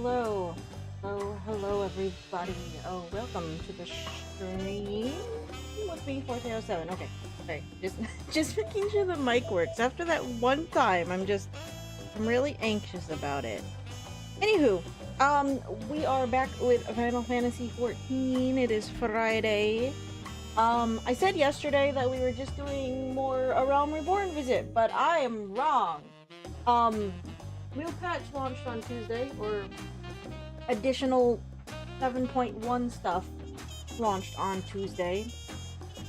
hello. Hello, everybody. Oh, welcome to the stream with me, 4307. Okay, just making sure the mic works. After that one time, I'm really anxious about it. Anywho, we are back with Final Fantasy 14. It is Friday. I said yesterday that we were just doing more A Realm Reborn visit, but I am wrong. New patch launched on Tuesday, or additional 7.1 stuff launched on Tuesday.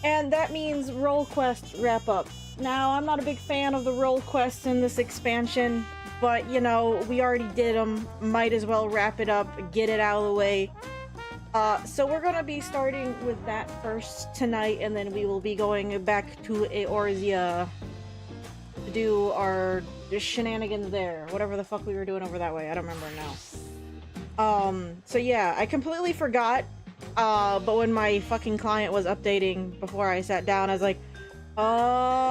And that means role quest wrap up. Now, I'm not a big fan of the role quests in this expansion, but you know, we already did them. Might as well wrap it up, get it out of the way. So we're gonna be starting with that first tonight, and then we will be going back to Eorzea to do our shenanigans there. Whatever the fuck we were doing over that way, I don't remember now. So yeah, I completely forgot, but when my fucking client was updating before I sat down, I was like, oh,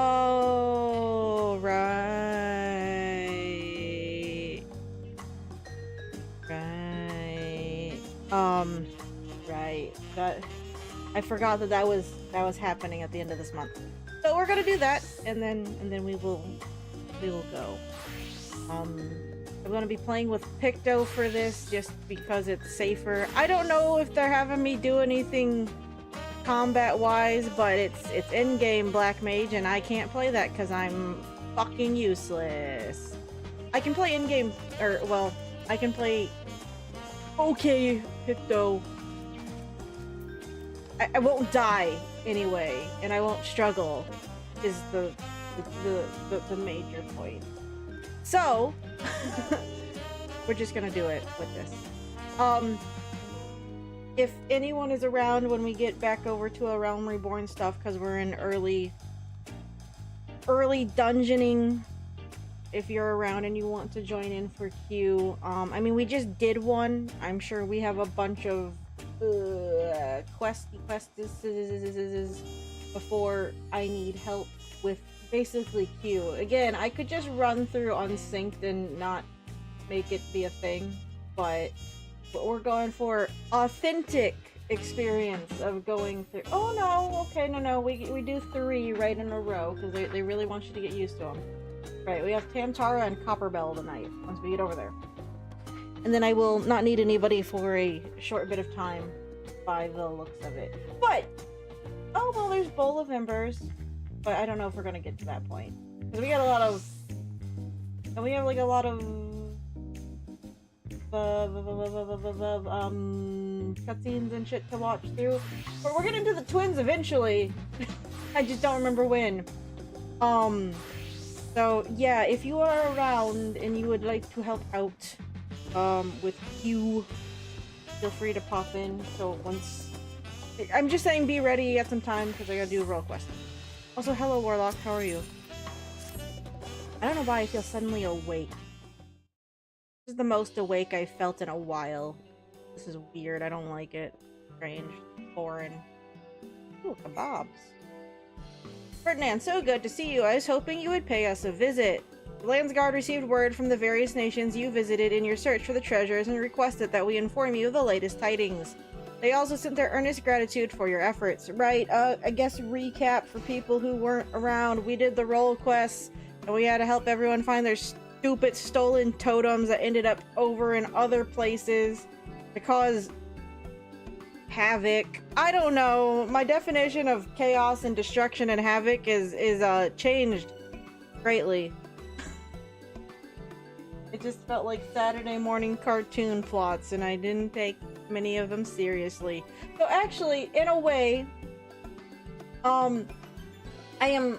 right. Right. That I forgot that was happening at the end of this month. So we're gonna do that, and then we will go. I'm gonna be playing with Picto for this just because it's safer. I don't know if they're having me do anything combat wise, but it's in-game Black Mage, and I can't play that because I'm fucking useless. I can play in-game, or well, I can play okay Picto. I won't die anyway, and I won't struggle, is the major point. So we're just gonna do it with this. If anyone is around when we get back over to A Realm Reborn stuff, because we're in early dungeoning, if you're around and you want to join in for Q, I mean, we just did one. I'm sure we have a bunch of quests before I need help with basically Q. Again, I could just run through unsynced and not make it be a thing, but we're going for authentic experience of going through. Oh no, okay, no, we do 3 right in a row because they really want you to get used to them. Right, we have Tantara and Copperbell tonight once we get over there. And then I will not need anybody for a short bit of time by the looks of it. But, oh well, there's Bowl of Embers. But I don't know if we're gonna get to that point. Because we got a lot of... And we have like a lot of... cutscenes and shit to watch through. But we're getting to the twins eventually. I just don't remember when. So yeah, if you are around and you would like to help out with Q, feel free to pop in. So once... I'm just saying be ready at some time because I gotta do a role quest. Also, hello Warlock, how are you? I don't know why I feel suddenly awake. This is the most awake I've felt in a while. This is weird, I don't like it. Strange, foreign. Ooh, kebabs. Ferdinand, so good to see you. I was hoping you would pay us a visit. The Landsguard received word from the various nations you visited in your search for the treasures and requested that we inform you of the latest tidings. They also sent their earnest gratitude for your efforts. Right, I guess recap for people who weren't around. We did the role quests, and we had to help everyone find their stupid stolen totems that ended up over in other places to cause havoc. I don't know. My definition of chaos and destruction and havoc is changed greatly. It just felt like Saturday morning cartoon plots, and I didn't take many of them seriously. So actually, in a way, I am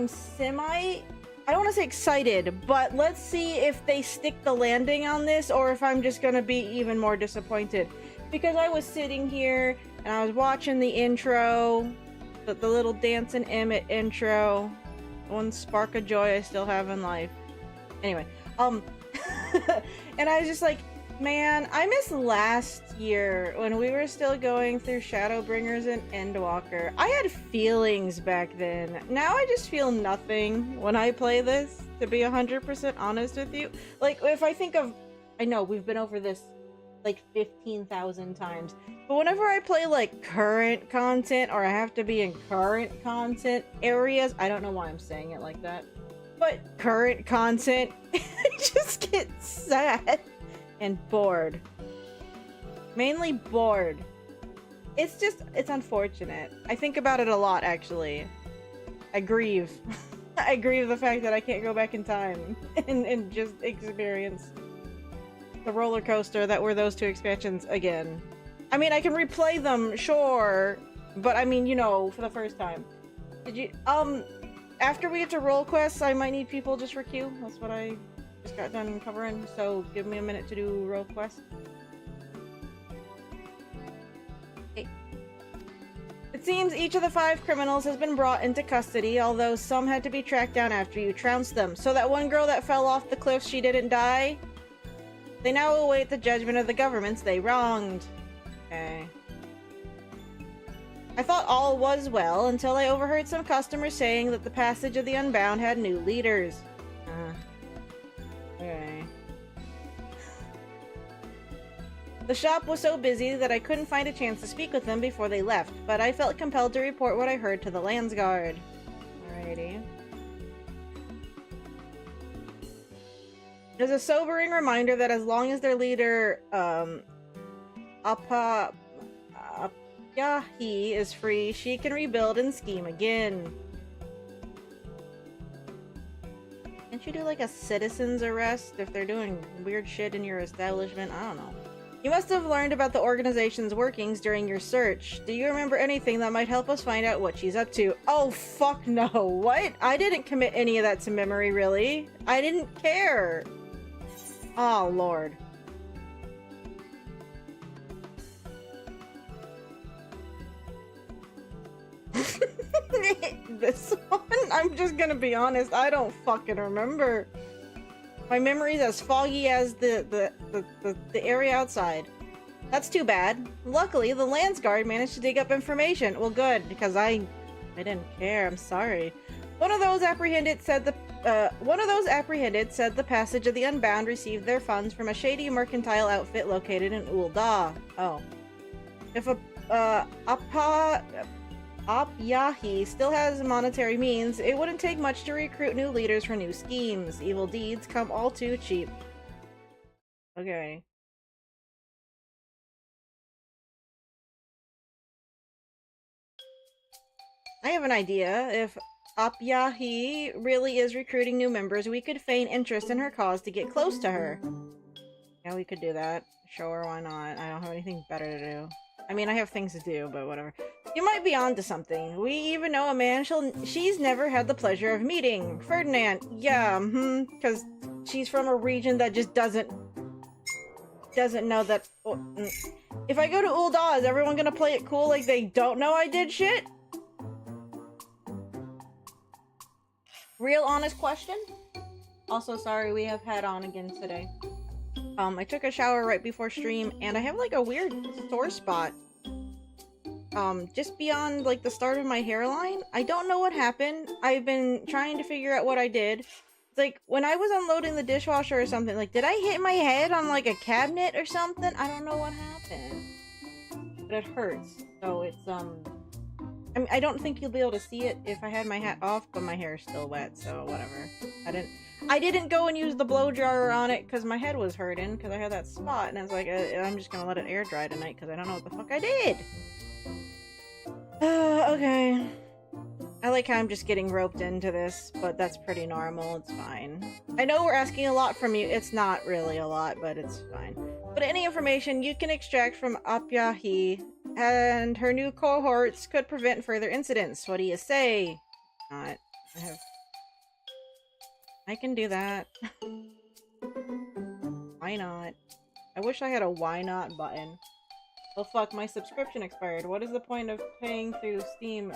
semi... I don't want to say excited, but let's see if they stick the landing on this, or if I'm just gonna be even more disappointed. Because I was sitting here, and I was watching the intro, the little Dance and Emmett intro, one spark of joy I still have in life. Anyway, and I was just like, man, I miss last year when we were still going through Shadowbringers and Endwalker. I had feelings back then. Now I just feel nothing when I play this, to be 100% honest with you. Like, if I think of I know we've been over this like 15,000 times, but whenever I play like current content or I have to be in current content areas, I don't know why I'm saying it like that, but current content, I just get sad and bored. Mainly bored. It's unfortunate. I think about it a lot, actually. I grieve. I grieve the fact that I can't go back in time and just experience the roller coaster that were those two expansions again. I mean, I can replay them, sure, but I mean, you know, for the first time. Did you, after we get to roll quests, I might need people just for queue. That's what I just got done covering, so give me a minute to do roll quests. Okay. It seems each of the 5 criminals has been brought into custody, although some had to be tracked down after you trounced them. So that one girl that fell off the cliff, she didn't die? They now await the judgment of the governments they wronged. Okay. I thought all was well until I overheard some customers saying that the Passage of the Unbound had new leaders. Okay. The shop was so busy that I couldn't find a chance to speak with them before they left, but I felt compelled to report what I heard to the Landsguard. Alrighty. There's a sobering reminder that as long as their leader, Yahi is free, she can rebuild and scheme again. Can't you do like a citizen's arrest if they're doing weird shit in your establishment? I don't know. You must have learned about the organization's workings during your search. Do you remember anything that might help us find out what she's up to? Oh, fuck no. What? I didn't commit any of that to memory, really. I didn't care. Oh, Lord. This one? I'm just gonna be honest, I don't fucking remember. My memory's as foggy as the area outside. That's too bad. Luckily, the Landsguard managed to dig up information. Well, good, because I didn't care. I'm sorry. One of those apprehended said the Passage of the Unbound received their funds from a shady mercantile outfit located in Ul'dah. Oh. If Yahi still has monetary means, it wouldn't take much to recruit new leaders for new schemes. Evil deeds come all too cheap. Okay. I have an idea. If Yahi really is recruiting new members, we could feign interest in her cause to get close to her. Yeah, we could do that. Sure, why not? I don't have anything better to do. I mean, I have things to do, but whatever. You might be onto something. We even know a man she's never had the pleasure of meeting. Ferdinand. Yeah, because she's from a region that just doesn't know that... If I go to Ul'dah, is everyone gonna play it cool like they don't know I did shit? Real honest question? Also, sorry, we have had on again today. I took a shower right before stream, and I have like a weird sore spot. Just beyond like the start of my hairline. I don't know what happened. I've been trying to figure out what I did. It's like when I was unloading the dishwasher or something, like did I hit my head on like a cabinet or something? I don't know what happened. But it hurts. So it's I mean, I don't think you'll be able to see it if I had my hat off, but my hair is still wet, so whatever. I didn't go and use the blow dryer on it because my head was hurting because I had that spot, and I was like, I'm just gonna let it air dry tonight because I don't know what the fuck I did. Okay. I like how I'm just getting roped into this, but that's pretty normal. It's fine. I know we're asking a lot from you. It's not really a lot, but it's fine. But any information you can extract from Yahi and her new cohorts could prevent further incidents. What do you say? Not. I can do that. Why not? I wish I had a why not button. Oh fuck, my subscription expired. What is the point of paying through Steam?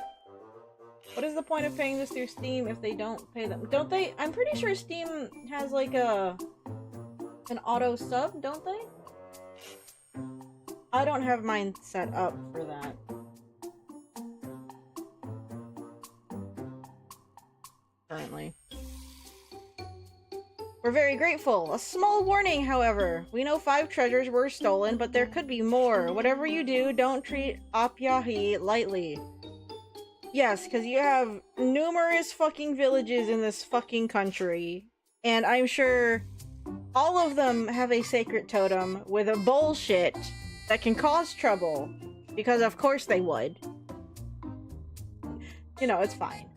What is the point of paying this through Steam if they don't pay them? Don't they? I'm pretty sure Steam has like an auto sub, don't they? I don't have mine set up for that. Currently. We're very grateful. A small warning, however. We know 5 treasures were stolen, but there could be more. Whatever you do, don't treat Apyahi lightly. Yes, because you have numerous fucking villages in this fucking country. And I'm sure all of them have a sacred totem with a bullshit that can cause trouble. Because of course they would. You know, it's fine.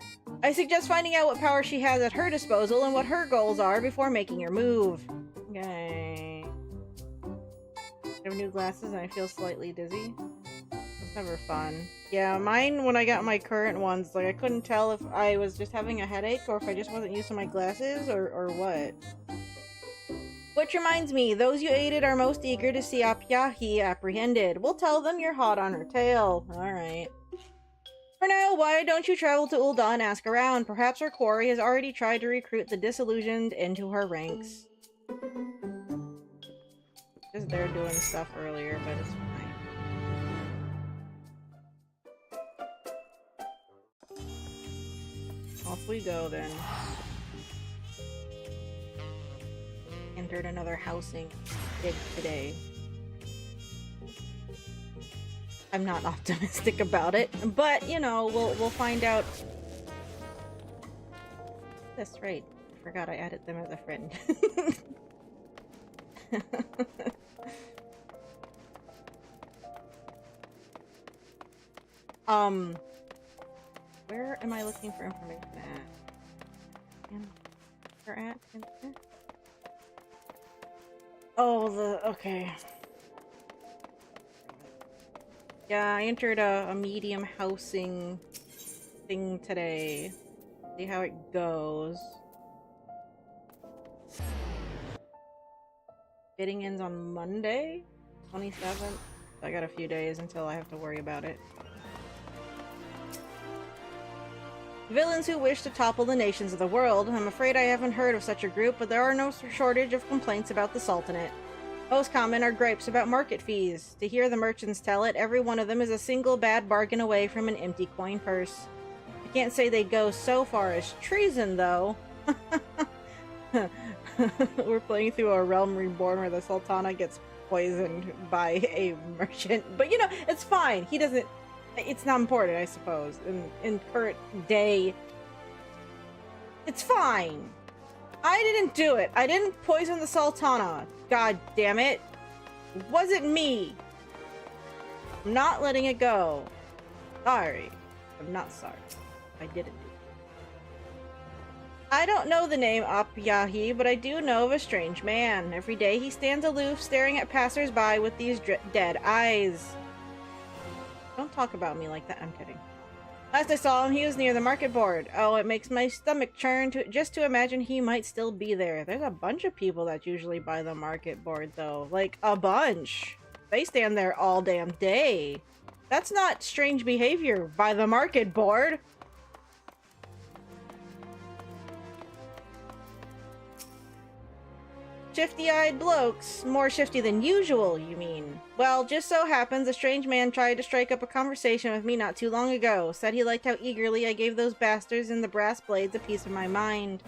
I suggest finding out what power she has at her disposal and what her goals are before making your move. Okay. I have new glasses and I feel slightly dizzy. It's never fun. Yeah, mine, when I got my current ones, like, I couldn't tell if I was just having a headache or if I just wasn't used to my glasses or what. Which reminds me, those you aided are most eager to see Apyahi apprehended. We'll tell them you're hot on her tail. Alright. For now, why don't you travel to Ul'dah and ask around? Perhaps her quarry has already tried to recruit the disillusioned into her ranks. Just they're doing stuff earlier, but it's fine. Off we go then. Entered another housing dig today. I'm not optimistic about it, but you know, we'll find out. That's right. I forgot I added them as a friend. Where am I looking for information at? Where at? Oh, okay. Yeah, I entered a medium housing thing today. See how it goes. Bidding ends on Monday, 27th. I got a few days until I have to worry about it. Villains who wish to topple the nations of the world. I'm afraid I haven't heard of such a group, but there are no shortage of complaints about the Sultanate. Most common are gripes about market fees. To hear the merchants tell it, every one of them is a single bad bargain away from an empty coin purse. I can't say they go so far as treason, though. We're playing through a Realm Reborn where the Sultana gets poisoned by a merchant. But you know, it's fine. He doesn't... It's not important, I suppose. In current day... It's fine. I didn't do it. I didn't poison the Sultana. God damn it. It wasn't me. I'm not letting it go. Sorry. I'm not sorry. I didn't do it. I don't know the name Apyahi, but I do know of a strange man. Every day he stands aloof, staring at passers-by with these dead eyes. Don't talk about me like that. I'm kidding. Last I saw him, he was near the market board. Oh, it makes my stomach churn just to imagine he might still be there. There's a bunch of people that usually buy the market board, though. Like, a bunch. They stand there all damn day. That's not strange behavior by the market board. Shifty-eyed blokes. More shifty than usual, you mean? Well, just so happens a strange man tried to strike up a conversation with me not too long ago. Said he liked how eagerly I gave those bastards in the brass blades a piece of my mind.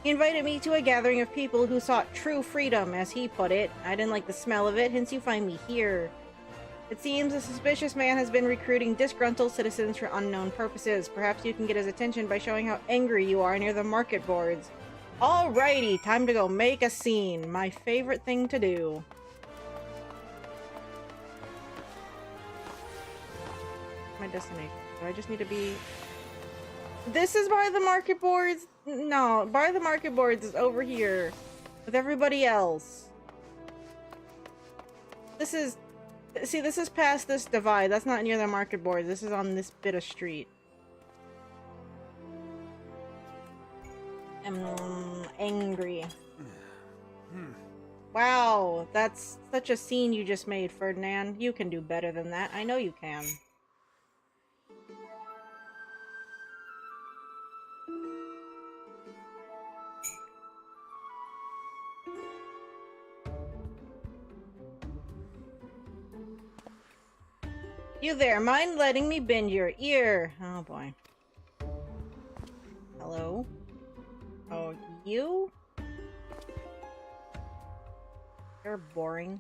He invited me to a gathering of people who sought true freedom, as he put it. I didn't like the smell of it, hence you find me here. It seems a suspicious man has been recruiting disgruntled citizens for unknown purposes. Perhaps you can get his attention by showing how angry you are near the market boards. Alrighty, time to go make a scene. My favorite thing to do. My destination. Do I just need to be... This is by the market boards? No, by the market boards is over here. With everybody else. This is... See, this is past this divide. That's not near the market boards. This is on this bit of street. I'm angry. Wow, that's such a scene you just made, Ferdinand. You can do better than that. I know you can. You there, mind letting me bend your ear? Oh boy. Hello? Oh, you? They're boring.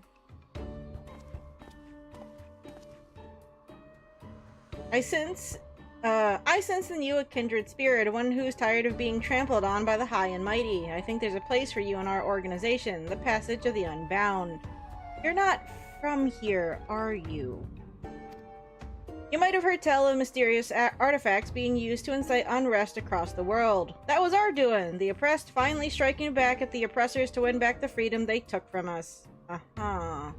I sense in you a kindred spirit, one who's tired of being trampled on by the high and mighty. I think there's a place for you in our organization, the Passage of the Unbound. You're not from here, are you? You might have heard tell of mysterious artifacts being used to incite unrest across the world. That was our doing, the oppressed finally striking back at the oppressors to win back the freedom they took from us. Uh-huh.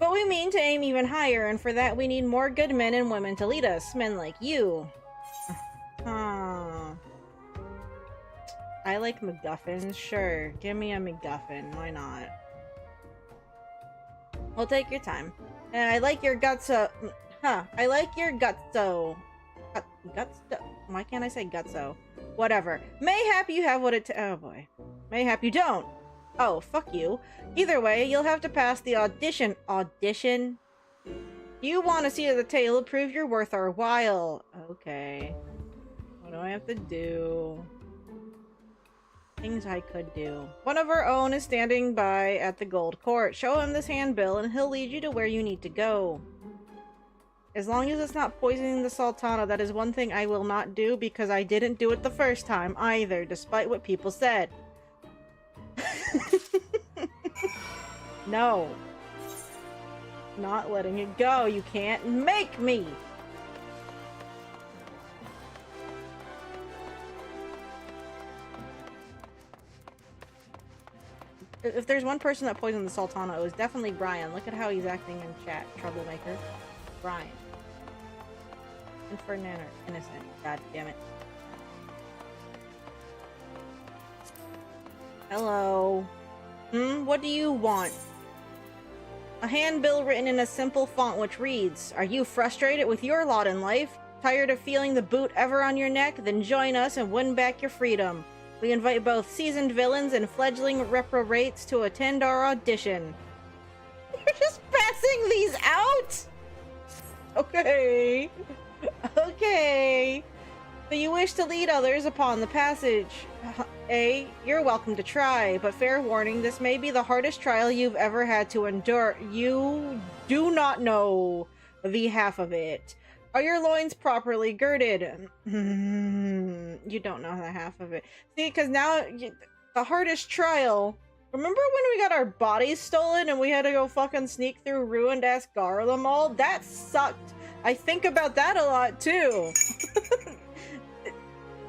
But we mean to aim even higher, and for that we need more good men and women to lead us, men like you. Uh-huh. I like MacGuffins, sure. Give me a MacGuffin, why not? We'll take your time. And I like your gutso. I like your gutso. Gutso? Why can't I say gutso? Whatever. Mayhap you have what it oh boy. Mayhap you don't. Oh, fuck you. Either way, you'll have to pass the audition. Audition? You want a seat at the table, prove your worth our while. Okay. What do I have to do? Things I could do. One of our own is standing by at the Gold Court. Show him this handbill and he'll lead you to where you need to go. As long as it's not poisoning the Sultana, that is one thing I will not do because I didn't do it the first time either, despite what people said. No. Not letting it go. You can't make me. If there's one person that poisoned the Sultana, it was definitely Brian. Look at how he's acting in chat. Troublemaker. Brian. And Ferdinand are innocent. God damn it. Hello. What do you want? A handbill written in a simple font which reads, "Are you frustrated with your lot in life? Tired of feeling the boot ever on your neck? Then join us and win back your freedom. We invite both seasoned villains and fledgling reprobates to attend our audition." You're just passing these out? Okay. Okay. So you wish to lead others upon the passage. You're welcome to try, but fair warning, this may be the hardest trial you've ever had to endure. You do not know the half of it. Are your loins properly girded? You don't know the half of it. See, because now the hardest trial. Remember when we got our bodies stolen and we had to go fucking sneak through ruined ass Garla Mall? That sucked. I think about that a lot too.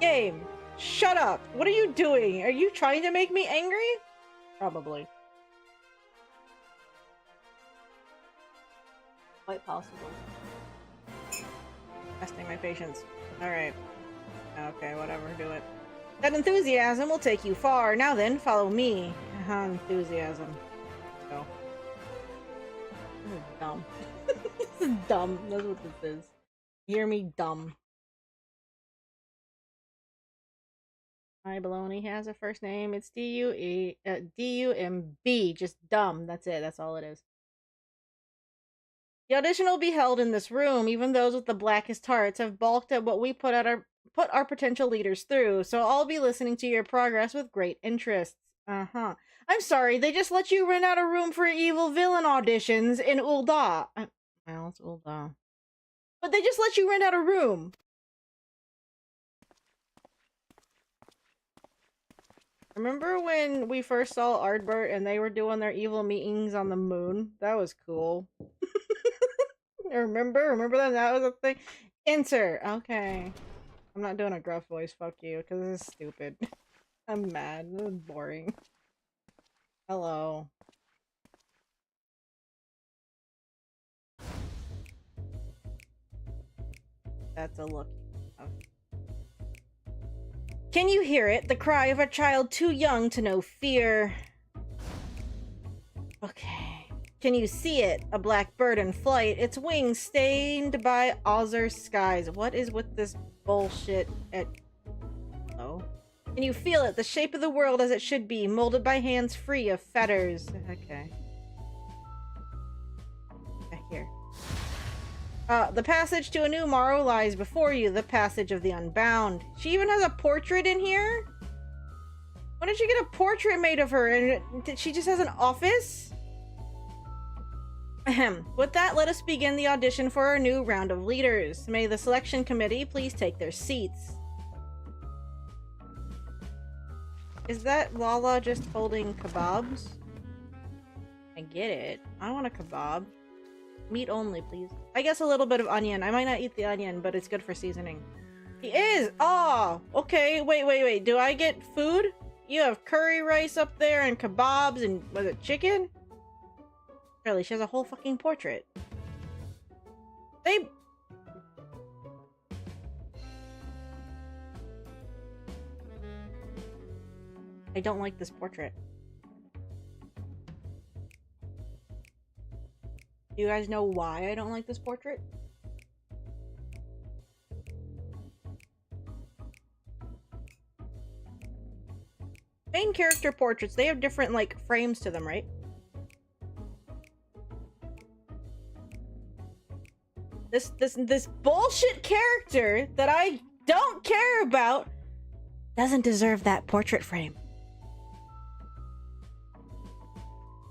Game, shut up. What are you doing? Are you trying to make me angry? Probably. Quite possible. Testing my patience. Alright. Okay, whatever, do it. That enthusiasm will take you far. Now then, follow me. Enthusiasm. Go. This is dumb. This is dumb. That's what this is. Hear me, dumb. My baloney has a first name. It's D-U-M-B. Just dumb. That's it. That's all it is. The audition will be held in this room. Even those with the blackest hearts have balked at what we put our potential leaders through, so I'll be listening to your progress with great interest. I'm sorry, they just let you rent out a room for evil villain auditions in Ul'dah. Well, it's Ul'dah. But they just let you rent out a room. Remember when we first saw Ardbert and they were doing their evil meetings on the moon? That was cool. Remember that was a thing? Enter. Okay. I'm not doing a gruff voice, fuck you, because this is stupid. I'm mad. This is boring. Hello. That's a look. Oh. Can you hear it? The cry of a child too young to know fear. Okay. Can you see it? A black bird in flight, its wings stained by azure skies. What is with this bullshit at... Oh. Can you feel it? The shape of the world as it should be, molded by hands free of fetters. Okay. Here. The passage to a new morrow lies before you, the passage of the unbound. She even has a portrait in here? When did she get a portrait made of her? And she just has an office? Ahem. With that, let us begin the audition for our new round of leaders. May the selection committee please take their seats. Is that Lala just holding kebabs? I get it. I want a kebab. Meat only, please. I guess a little bit of onion. I might not eat the onion, but it's good for seasoning. He is! Oh! Okay, wait. Do I get food? You have curry rice up there and kebabs and, was it chicken? Really, she has a whole fucking portrait. They... I don't like this portrait. Do you guys know why I don't like this portrait? Main character portraits, they have different, like, frames to them, right? This bullshit character that I don't care about doesn't deserve that portrait frame.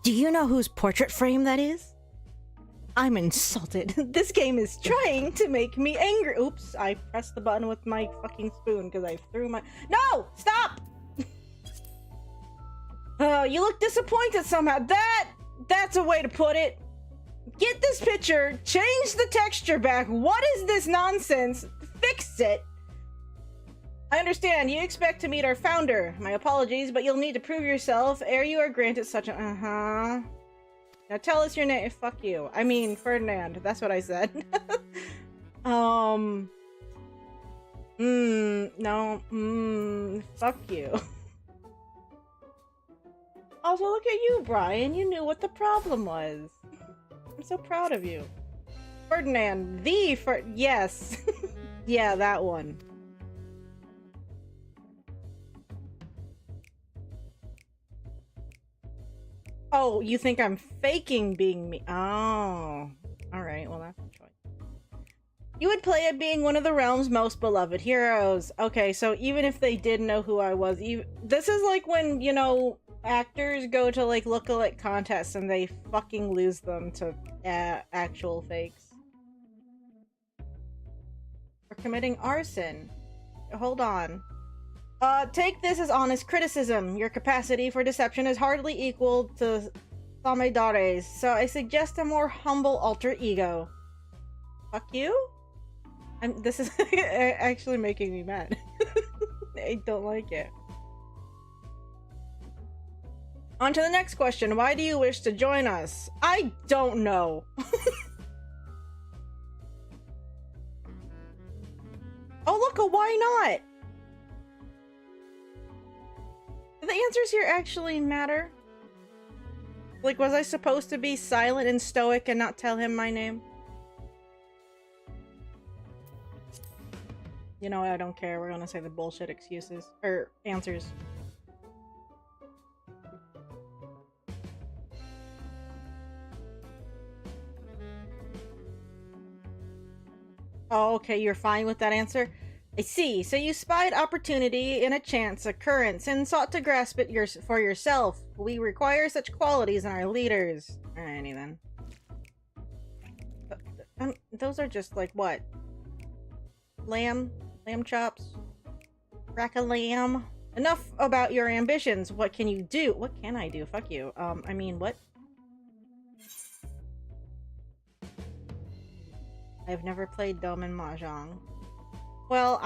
Do you know whose portrait frame that is? I'm insulted. This game is trying to make me angry. Oops, I pressed the button with my fucking spoon because I threw my... No! Stop! You look disappointed somehow. That's a way to put it. Get this picture, change the texture back. What is this nonsense? Fix it. I understand, you expect to meet our founder. My apologies, but you'll need to prove yourself ere you are granted such a... Now tell us your name. Fuck you. I mean, Ferdinand. That's what I said. No. Fuck you. Also, look at you, Brian. You knew what the problem was. I'm so proud of you. Ferdinand. Yes. Yeah, that one. Oh, you think I'm faking being me? Oh. Alright, well that's a choice. You would play at being one of the realm's most beloved heroes. Okay, so even if they did know who I was, this is like when, you know, actors go to like lookalike contests and they fucking lose them to actual fakes. For committing arson. Hold on. Take this as honest criticism. Your capacity for deception is hardly equal to Samidare's, so I suggest a more humble alter ego. Fuck you? This is actually making me mad. I don't like it. On to the next question. Why do you wish to join us? I don't know. Oh look, a why not? Do the answers here actually matter? Like, was I supposed to be silent and stoic and not tell him my name? You know, I don't care. We're gonna say the bullshit excuses. Or answers. Oh, okay, you're fine with that answer? I see. So you spied opportunity in a chance occurrence and sought to grasp it for yourself. We require such qualities in our leaders. Alrighty then. Those are just like what? Lamb chops? Rack a lamb? Enough about your ambitions. What can you do? What can I do? Fuck you. I mean, what? I've never played Dome and Mahjong. Well,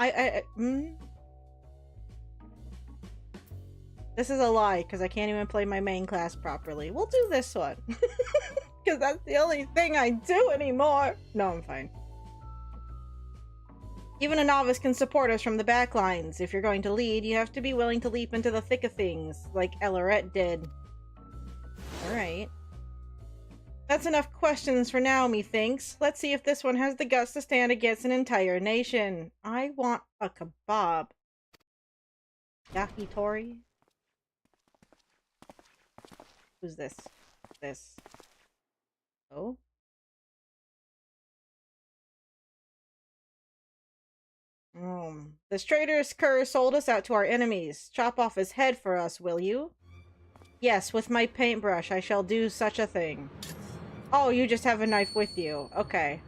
This is a lie, because I can't even play my main class properly. We'll do this one. Because that's the only thing I do anymore. No, I'm fine. Even a novice can support us from the back lines. If you're going to lead, you have to be willing to leap into the thick of things, like Elorette did. Alright. That's enough questions for now, methinks. Let's see if this one has the guts to stand against an entire nation. I want a kebab. Yakitori? Who's this? This. Oh? This traitorous cur sold us out to our enemies. Chop off his head for us, will you? Yes, with my paintbrush, I shall do such a thing. Oh, you just have a knife with you. Okay.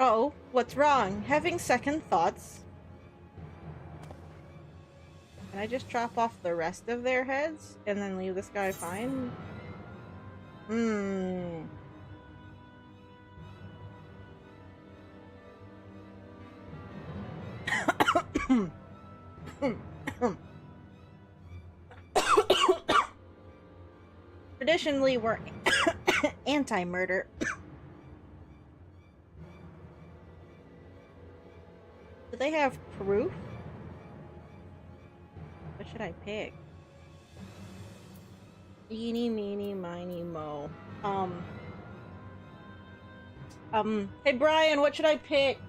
Oh, what's wrong? Having second thoughts? Can I just chop off the rest of their heads and then leave this guy fine? Traditionally, we're anti-murder. Do they have proof? What should I pick? Eeny, meeny, miny, mo. Hey Brian, what should I pick?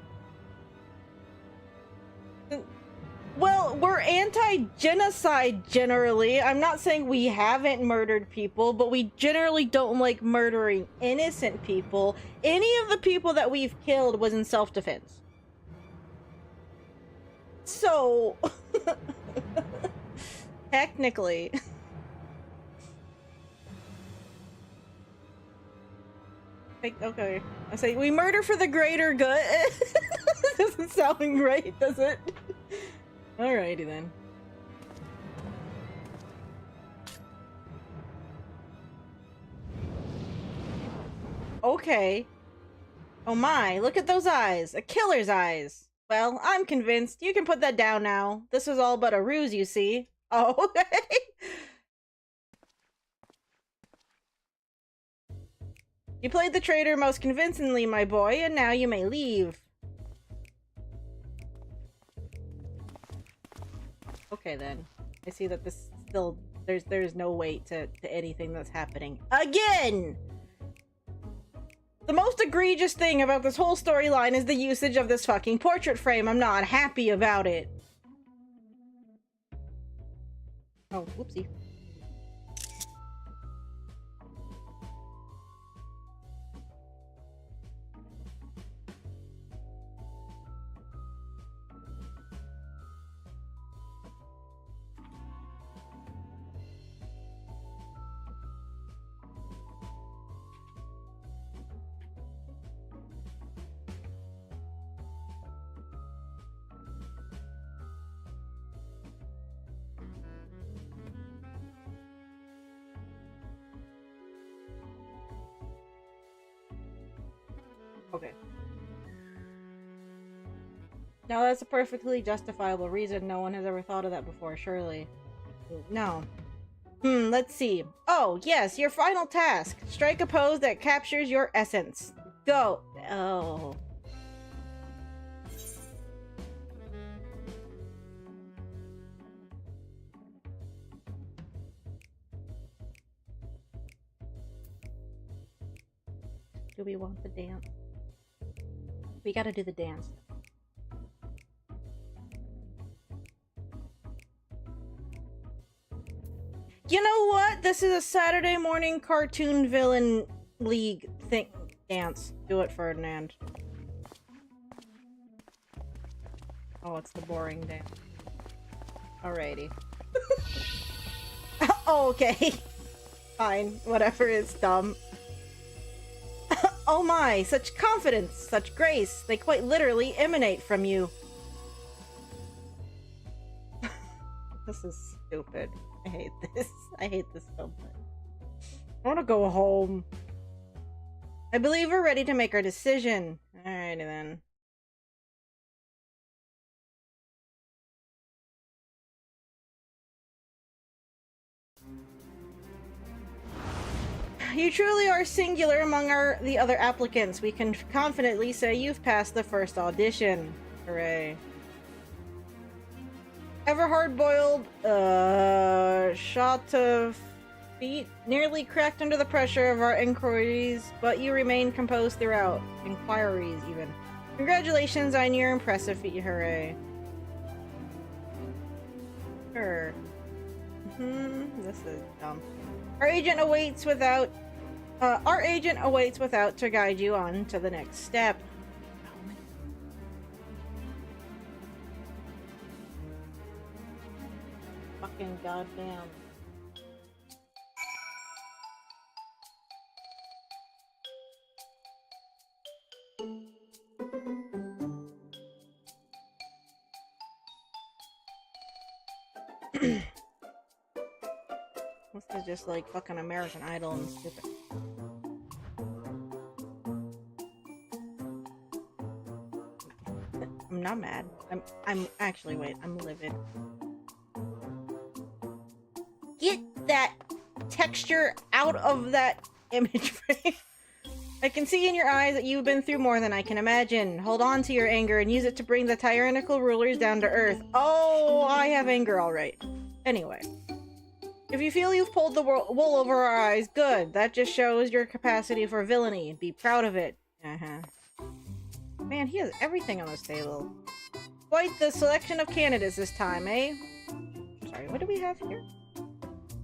Well, we're anti-genocide generally. I'm not saying we haven't murdered people, but we generally don't like murdering innocent people. Any of the people that we've killed was in self-defense. So, technically. Okay. I say we murder for the greater good. Doesn't sound right, does it? Alrighty then. Okay. Oh my, look at those eyes. A killer's eyes. Well, I'm convinced. You can put that down now. This was all but a ruse, you see. Oh, okay. You played the traitor most convincingly, my boy, and now you may leave. Okay then. I see that this still there's no weight to anything that's happening. Again! The most egregious thing about this whole storyline is the usage of this fucking portrait frame. I'm not happy about it. Oh, whoopsie. Okay. Now that's a perfectly justifiable reason. No one has ever thought of that before, surely. No. Let's see. Oh, yes, your final task. Strike a pose that captures your essence. Go. Oh. Do we want the dance? We gotta do the dance. You know what? This is a Saturday morning cartoon villain league thing. Dance. Do it, Ferdinand. Oh, it's the boring dance. Alrighty. Oh, okay. Fine. Whatever, it's dumb. Oh my, such confidence, such grace. They quite literally emanate from you. This is stupid. I hate this. I hate this so much. I want to go home. I believe we're ready to make our decision. Alrighty then. You truly are singular among the other applicants. We can confidently say you've passed the first audition. Hooray. Ever hard-boiled, shot of feet, nearly cracked under the pressure of our inquiries, but you remain composed throughout. Inquiries, even. Congratulations on your impressive feat, hooray. Sure. This is dumb. Our agent awaits without to guide you on to the next step. Fucking goddamn. This is just like fucking American Idol and stupid. I'm not mad. I'm actually, wait, I'm livid. Get that texture out of that image frame. I can see in your eyes that you've been through more than I can imagine. Hold on to your anger and use it to bring the tyrannical rulers down to earth. Oh, I have anger, alright. Anyway. If you feel you've pulled the wool over our eyes, good. That just shows your capacity for villainy. Be proud of it. Man, he has everything on this table. Quite the selection of candidates this time, eh? Sorry, what do we have here?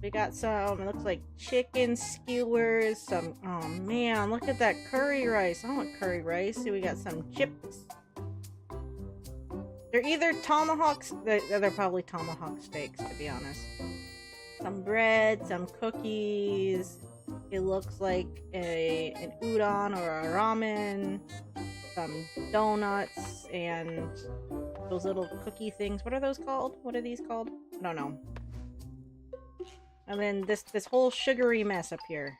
We got some, it looks like chicken skewers, some, oh man, look at that curry rice. I want curry rice. So we got some chips. They're either tomahawks, they're probably tomahawk steaks, to be honest. Some bread, some cookies. It looks like an udon or a ramen. Some donuts and those little cookie things. What are those called? What are these called? I don't know. And then this whole sugary mess up here.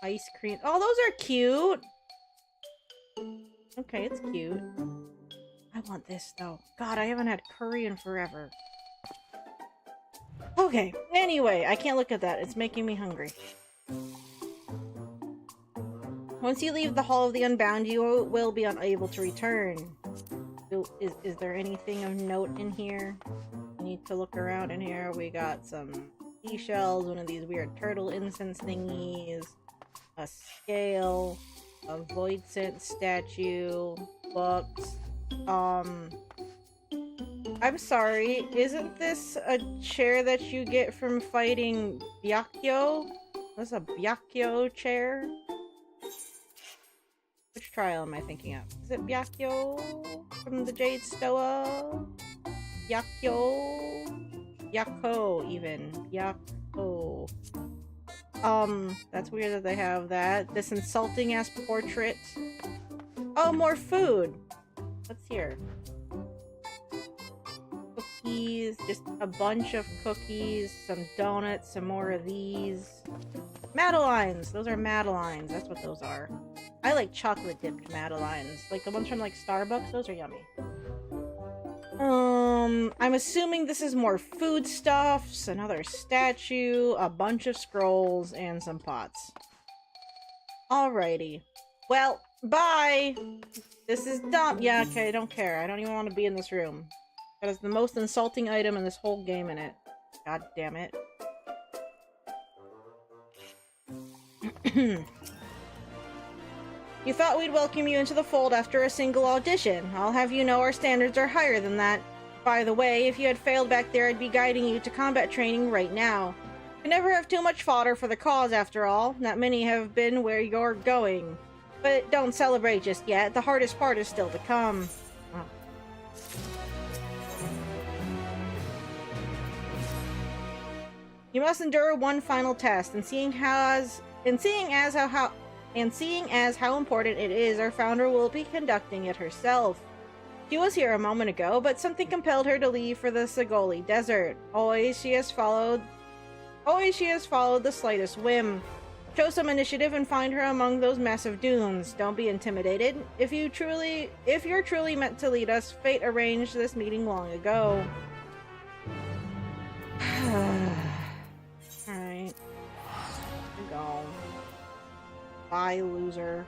Ice cream. Oh, those are cute! Okay, it's cute. I want this, though. God, I haven't had curry in forever. Okay, anyway, I can't look at that. It's making me hungry. Once you leave the Hall of the Unbound, you will be unable to return. Is there anything of note in here? I need to look around in here. We got some seashells, one of these weird turtle incense thingies, a scale, a void scent statue, books. I'm sorry, isn't this a chair that you get from fighting Byakuya? What's a Byakuya chair? Which trial am I thinking of? Is it Byakuya from the Jade Stoa? Byakuya? Byako, even. Byako. That's weird that they have that. This insulting-ass portrait. Oh, more food! What's here? Cookies, just a bunch of cookies, some donuts, some more of these. Madeleines! Those are Madeleines, that's what those are. I like chocolate-dipped Madeleines. Like the ones from like Starbucks, those are yummy. I'm assuming this is more foodstuffs, another statue, a bunch of scrolls, and some pots. Alrighty. Well, bye! This is dumb. Yeah, okay, I don't care. I don't even want to be in this room. That is the most insulting item in this whole game in it. God damn it. You thought we'd welcome you into the fold after a single audition. I'll have you know our standards are higher than that. By the way, if you had failed back there, I'd be guiding you to combat training right now. You never have too much fodder for the cause, after all. Not many have been where you're going. But don't celebrate just yet. The hardest part is still to come. Oh. You must endure one final test, and seeing as how important it is, our founder will be conducting it herself. She was here a moment ago, but something compelled her to leave for the Sagoli Desert. Always she has followed the slightest whim. Show some initiative and find her among those massive dunes. Don't be intimidated. If you're truly meant to lead us, fate arranged this meeting long ago. Alright. Go. Bye, loser.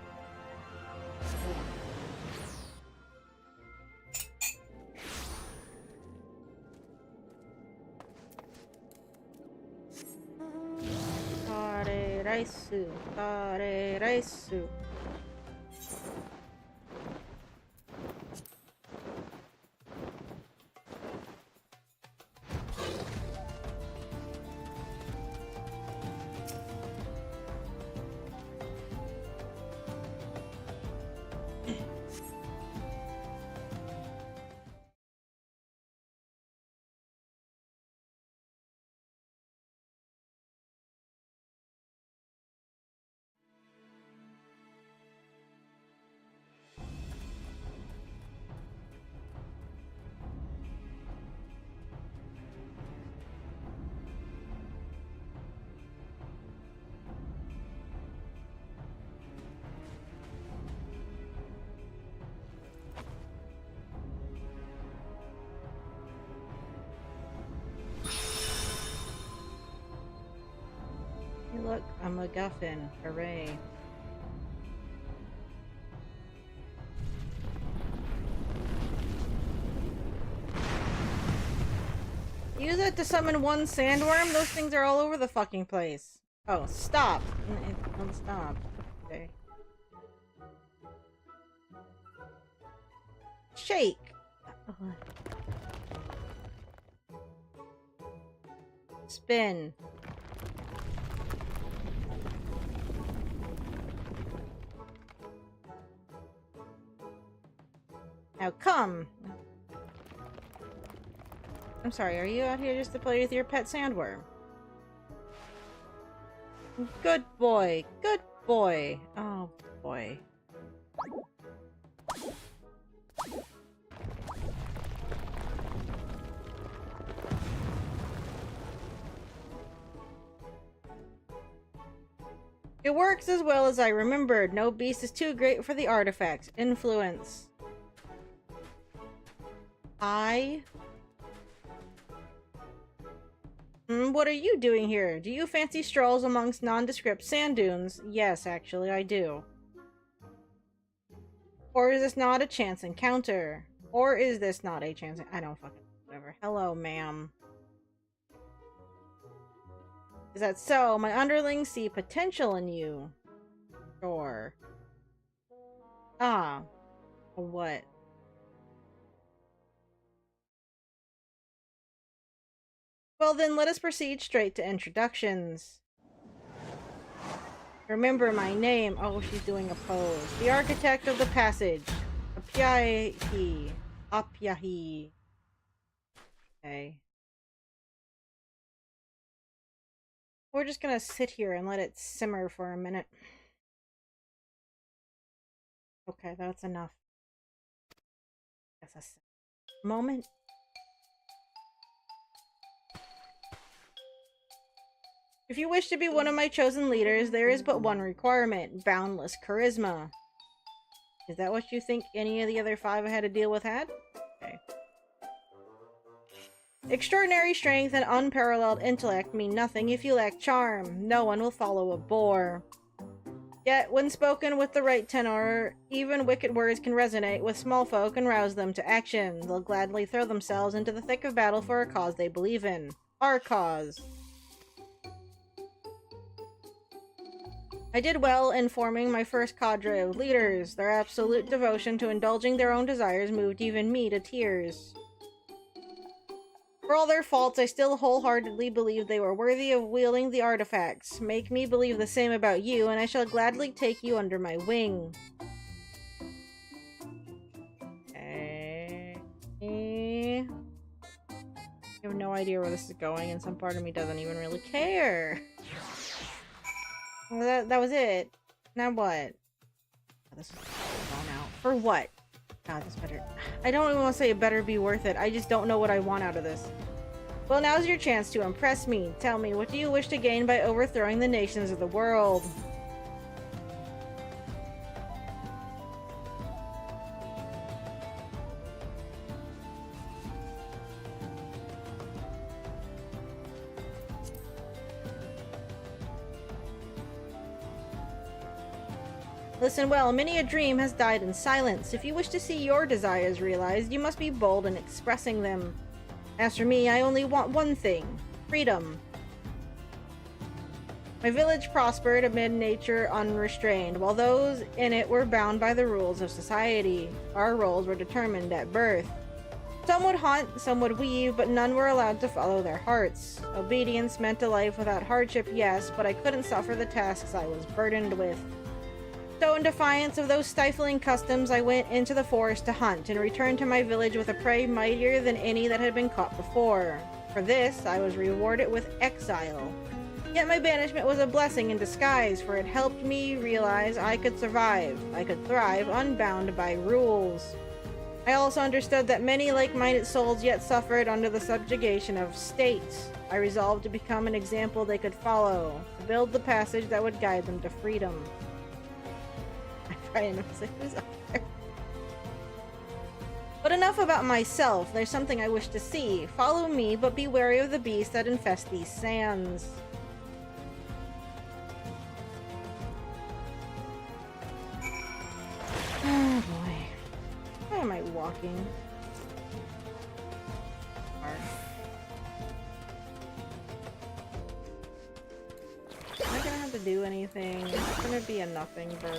Tare raisu. look, a MacGuffin. Hooray. Use it to summon one sandworm? Those things are all over the fucking place. Oh, stop. Don't stop. Okay. Shake. Spin. Now come. I'm sorry, are you out here just to play with your pet sandworm? Good boy. Good boy. Oh, boy. It works as well as I remembered. No beast is too great for the artifacts. Influence. What are you doing here? Do you fancy strolls amongst nondescript sand dunes? Yes, actually, I do. Or is this not a chance encounter? Or is this not a chance? I don't fucking... Whatever. Hello, ma'am. Is that so? My underlings see potential in you. Sure. Ah. What? Well then, let us proceed straight to introductions. Remember my name. Oh, she's doing a pose. The architect of the passage. Apyahi. Apyahi. Okay. We're just gonna sit here and let it simmer for a minute. Okay, that's enough. That's a moment. If you wish to be one of my chosen leaders, there is but one requirement: boundless charisma. Is that what you think any of the other 5 I had to deal with had? Okay. Extraordinary strength and unparalleled intellect mean nothing if you lack charm. No one will follow a bore. Yet, when spoken with the right tenor, even wicked words can resonate with small folk and rouse them to action. They'll gladly throw themselves into the thick of battle for a cause they believe in. Our cause. I did well in forming my first cadre of leaders. Their absolute devotion to indulging their own desires moved even me to tears. For all their faults, I still wholeheartedly believed they were worthy of wielding the artifacts. Make me believe the same about you, and I shall gladly take you under my wing. Okay. I have no idea where this is going, and some part of me doesn't even really care. Well, that was it. Now what? Oh, this is gone out. For what? God, this better... I don't even want to say it better be worth it. I just don't know what I want out of this. Well, now's your chance to impress me. Tell me, what do you wish to gain by overthrowing the nations of the world? Listen well, many a dream has died in silence. If you wish to see your desires realized, you must be bold in expressing them. As for me, I only want one thing: freedom. My village prospered amid nature unrestrained, while those in it were bound by the rules of society. Our roles were determined at birth. Some would hunt, some would weave, but none were allowed to follow their hearts. Obedience meant a life without hardship, yes, but I couldn't suffer the tasks I was burdened with. So in defiance of those stifling customs, I went into the forest to hunt and returned to my village with a prey mightier than any that had been caught before. For this, I was rewarded with exile. Yet my banishment was a blessing in disguise, for it helped me realize I could survive. I could thrive unbound by rules. I also understood that many like-minded souls yet suffered under the subjugation of states. I resolved to become an example they could follow, to build the passage that would guide them to freedom. But enough about myself. There's something I wish to see. Follow me, but be wary of the beasts that infest these sands. walking. Am I gonna have to do anything? It's gonna be a nothing burger.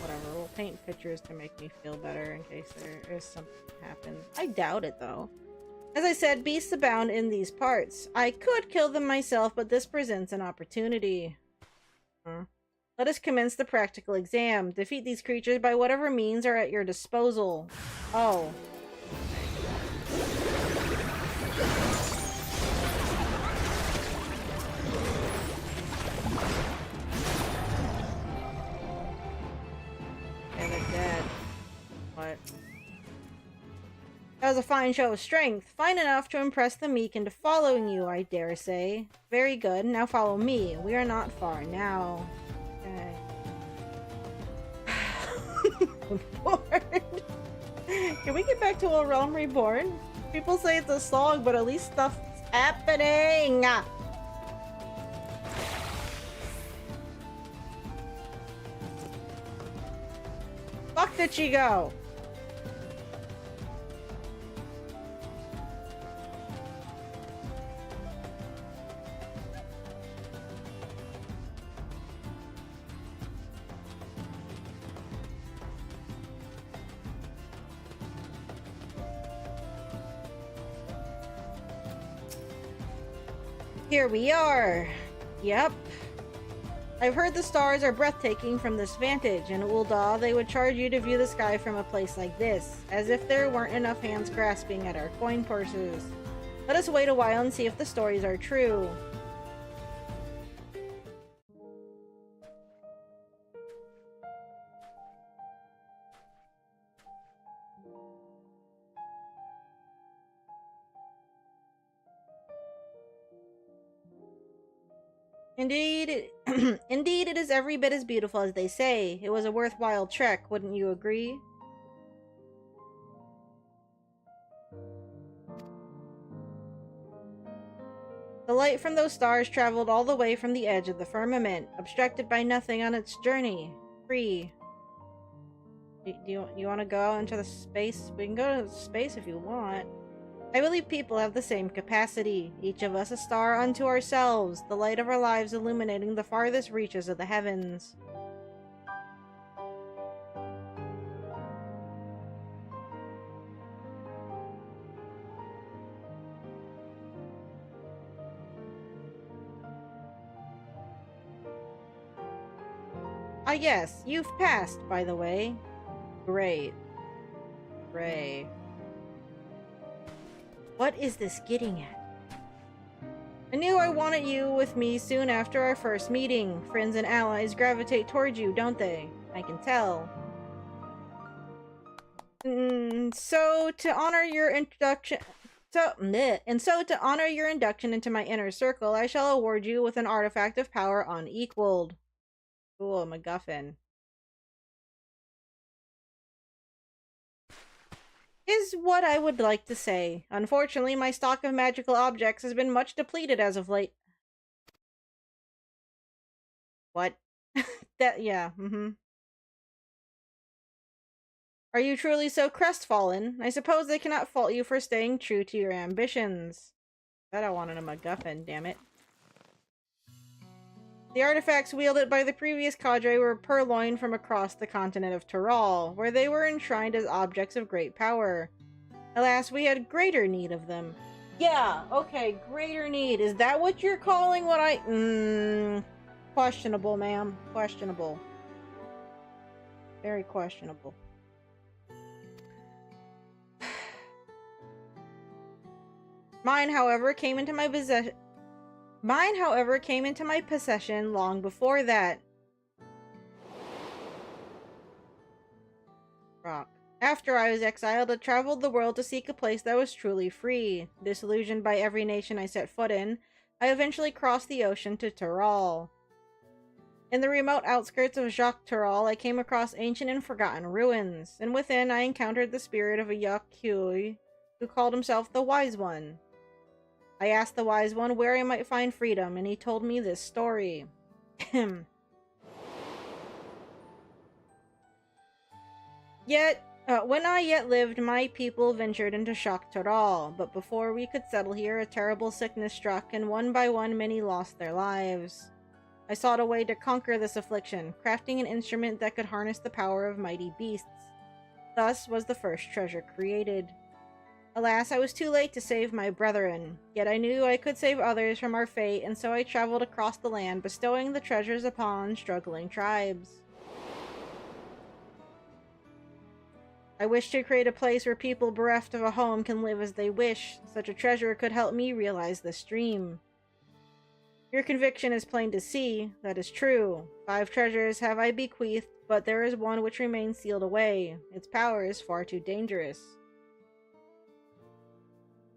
Whatever. We'll paint pictures to make me feel better in case there is something that happens. I doubt it though. As I said, beasts abound in these parts. I could kill them myself, but this presents an opportunity. Let us commence the practical exam. Defeat these creatures by whatever means are at your disposal. Oh. Okay, they're dead. What? That was a fine show of strength. Fine enough to impress the meek into following you, I dare say. Very good. Now follow me. We are not far now. Okay. I'm bored. Can we get back to A Realm Reborn? People say it's a slog, but at least stuff's happening! Fuck did she go? Here we are. Yep. I've heard the stars are breathtaking from this vantage. In Ul'dah, they would charge you to view the sky from a place like this, as if there weren't enough hands grasping at our coin purses. Let us wait a while and see if the stories are true. Indeed, indeed, it is every bit as beautiful as they say. It was a worthwhile trek, wouldn't you agree? The light from those stars traveled all the way from the edge of the firmament, obstructed by nothing on its journey. Free. Do you want to go out into the space? We can go to space if you want. I believe people have the same capacity, each of us a star unto ourselves, the light of our lives illuminating the farthest reaches of the heavens. Ah yes, you've passed, by the way. Great. Ray. What is this getting at? I knew I wanted you with me soon after our first meeting. Friends and allies gravitate towards you, don't they? I can tell. So to honor your induction into my inner circle, I shall award you with an artifact of power unequaled. Cool, MacGuffin. Is what I would like to say. Unfortunately, my stock of magical objects has been much depleted as of late. What? Yeah, Are you truly so crestfallen? I suppose they cannot fault you for staying true to your ambitions. Bet I wanted a MacGuffin, damn it. The artifacts wielded by the previous cadre were purloined from across the continent of Tyrol, where they were enshrined as objects of great power. Alas, we had greater need of them. Yeah, okay, greater need. Is that what you're calling what I... Questionable, ma'am. Questionable. Very questionable. Mine, however, came into my possession long before that. Rock. After I was exiled, I traveled the world to seek a place that was truly free. Disillusioned by every nation I set foot in, I eventually crossed the ocean to Tyrol. In the remote outskirts of Jacques Tyrol, I came across ancient and forgotten ruins, and within I encountered the spirit of a Yakuoi who called himself the Wise One. I asked the Wise One where I might find freedom, and he told me this story. Yet, When I yet lived, my people ventured into Shak Toral, but before we could settle here, a terrible sickness struck, and one by one many lost their lives. I sought a way to conquer this affliction, crafting an instrument that could harness the power of mighty beasts. Thus was the first treasure created. Alas, I was too late to save my brethren, yet I knew I could save others from our fate, and so I traveled across the land, bestowing the treasures upon struggling tribes. I wish to create a place where people bereft of a home can live as they wish. Such a treasure could help me realize this dream. Your conviction is plain to see. That is true. 5 treasures have I bequeathed, but there is one which remains sealed away. Its power is far too dangerous.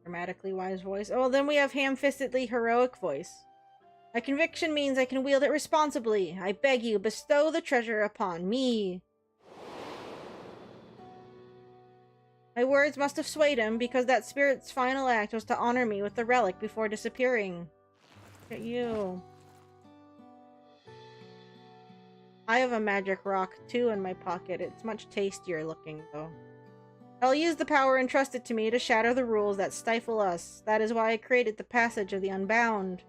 Dramatically wise voice. Oh, then we have ham-fistedly heroic voice. My conviction means I can wield it responsibly. I beg you, bestow the treasure upon me. My words must have swayed him, because that spirit's final act was to honor me with the relic before disappearing. Look at you. I have a magic rock, too, in my pocket. It's much tastier looking, though. I'll use the power entrusted to me to shatter the rules that stifle us. That is why I created the Passage of the Unbound.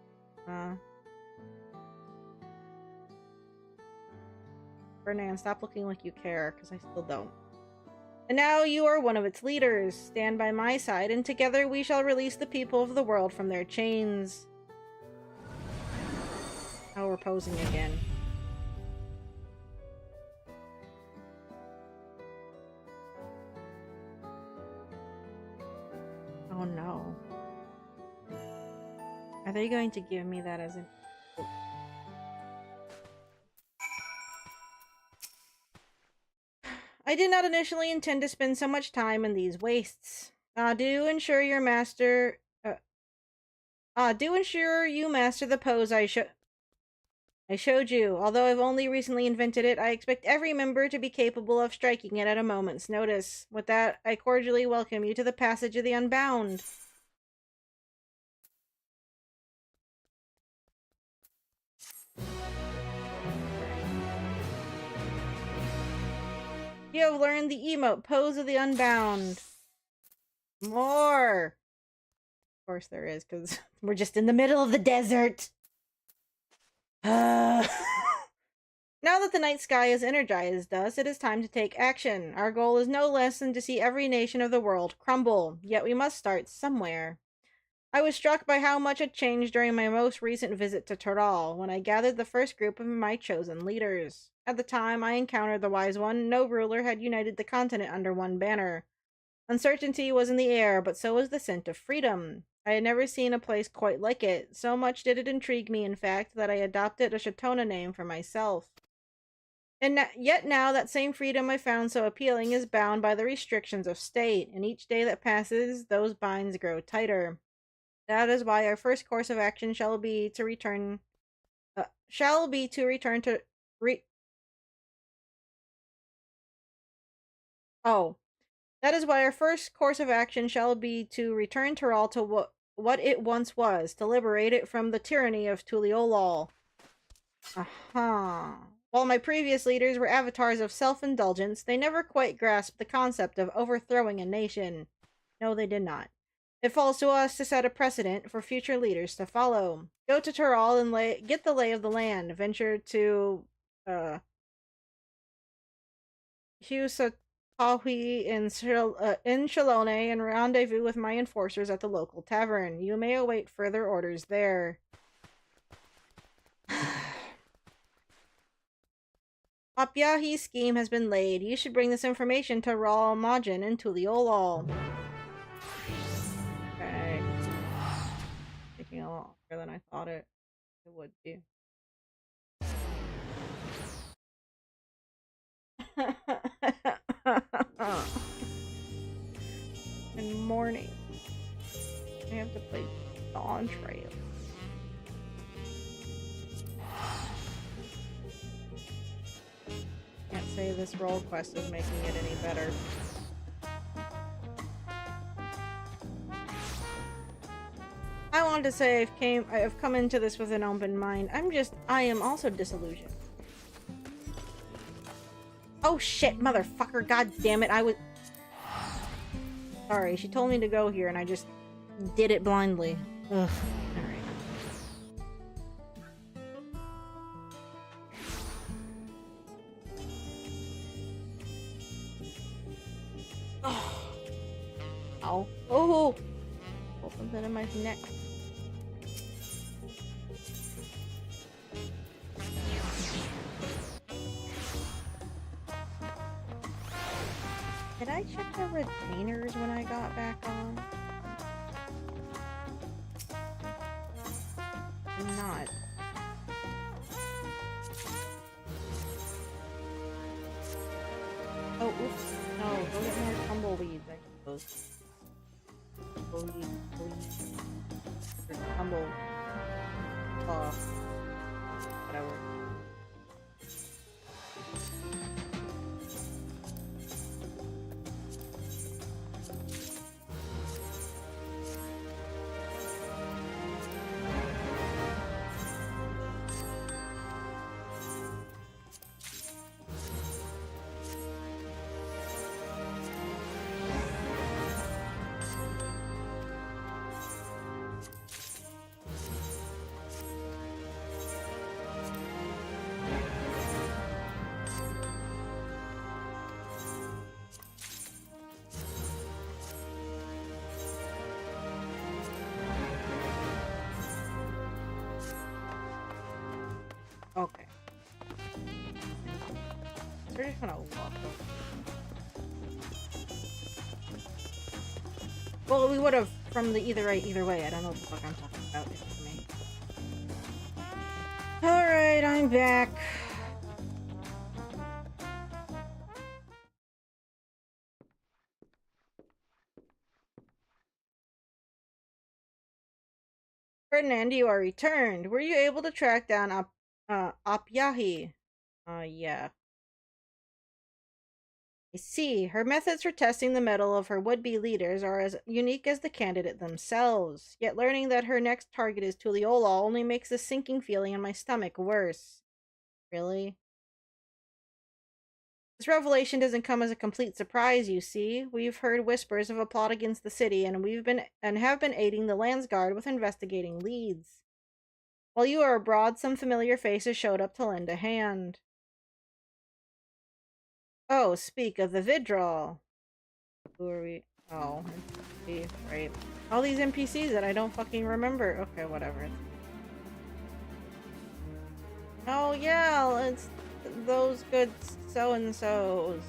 Ferdinand, stop looking like you care, because I still don't. And now you are one of its leaders. Stand by my side, and together we shall release the people of the world from their chains. Oh, we're posing again. Oh no. Are they going to give me that as an... I did not initially intend to spend so much time in these wastes. Do ensure you master the pose I showed you. Although I've only recently invented it, I expect every member to be capable of striking it at a moment's notice. With that, I cordially welcome you to the Passage of the Unbound. You have learned the emote, Pose of the Unbound. More! Of course there is, because we're just in the middle of the desert. Now that the night sky has energized us, it is time to take action. Our goal is no less than to see every nation of the world crumble, yet we must start somewhere. I was struck by how much had changed during my most recent visit to Toral, when I gathered the first group of my chosen leaders. At the time I encountered the Wise One, no ruler had united the continent under one banner. Uncertainty was in the air, but so was the scent of freedom. I had never seen a place quite like it. So much did it intrigue me, in fact, that I adopted a Shatona name for myself. And yet now that same freedom I found so appealing is bound by the restrictions of state, and each day that passes, those binds grow tighter. That is why our first course of action shall be to return to That is why our first course of action shall be to return Toral to what it once was, to liberate it from the tyranny of Tuliolol. While my previous leaders were avatars of self-indulgence, they never quite grasped the concept of overthrowing a nation. No, they did not. It falls to us to set a precedent for future leaders to follow. Go to Toral and get the lay of the land. Venture to, Husatawi in Shalone and rendezvous with my enforcers at the local tavern. You may await further orders there. Apyahi's scheme has been laid. You should bring this information to Ral Majin and Tuliolol. Okay. Taking a lot longer than I thought it would be. In morning. I have to play Dawn Trail. Can't say this role quest is making it any better. I wanted to say I've come into this with an open mind. I am also disillusioned. Oh shit, motherfucker, god damn it, I was... Sorry, she told me to go here and I just did it blindly. Ugh. Alright. Oh. Ow. Oh! Pull something in my neck. Did I check the retainers when I got back on? I'm not. Oh, oops. No, go get more tumbleweeds, I suppose. Tumbleweed. Or tumble. Whatever. Okay. So we're just gonna walk over. Well, we would have from the either way. I don't know what the fuck I'm talking about. It's for me. Alright, I'm back. Ferdinand, you are returned. Were you able to track down Apyahi? Yeah. I see. Her methods for testing the mettle of her would-be leaders are as unique as the candidate themselves. Yet learning that her next target is Tuliyola only makes the sinking feeling in my stomach worse. Really? This revelation doesn't come as a complete surprise, you see. We've heard whispers of a plot against the city, and have been aiding the Landsguard with investigating leads. While you are abroad, some familiar faces showed up to lend a hand. Oh, speak of the Vidral. Who are we? Oh, right. All these NPCs that I don't fucking remember. Okay, whatever. Oh yeah, it's those good so-and-sos.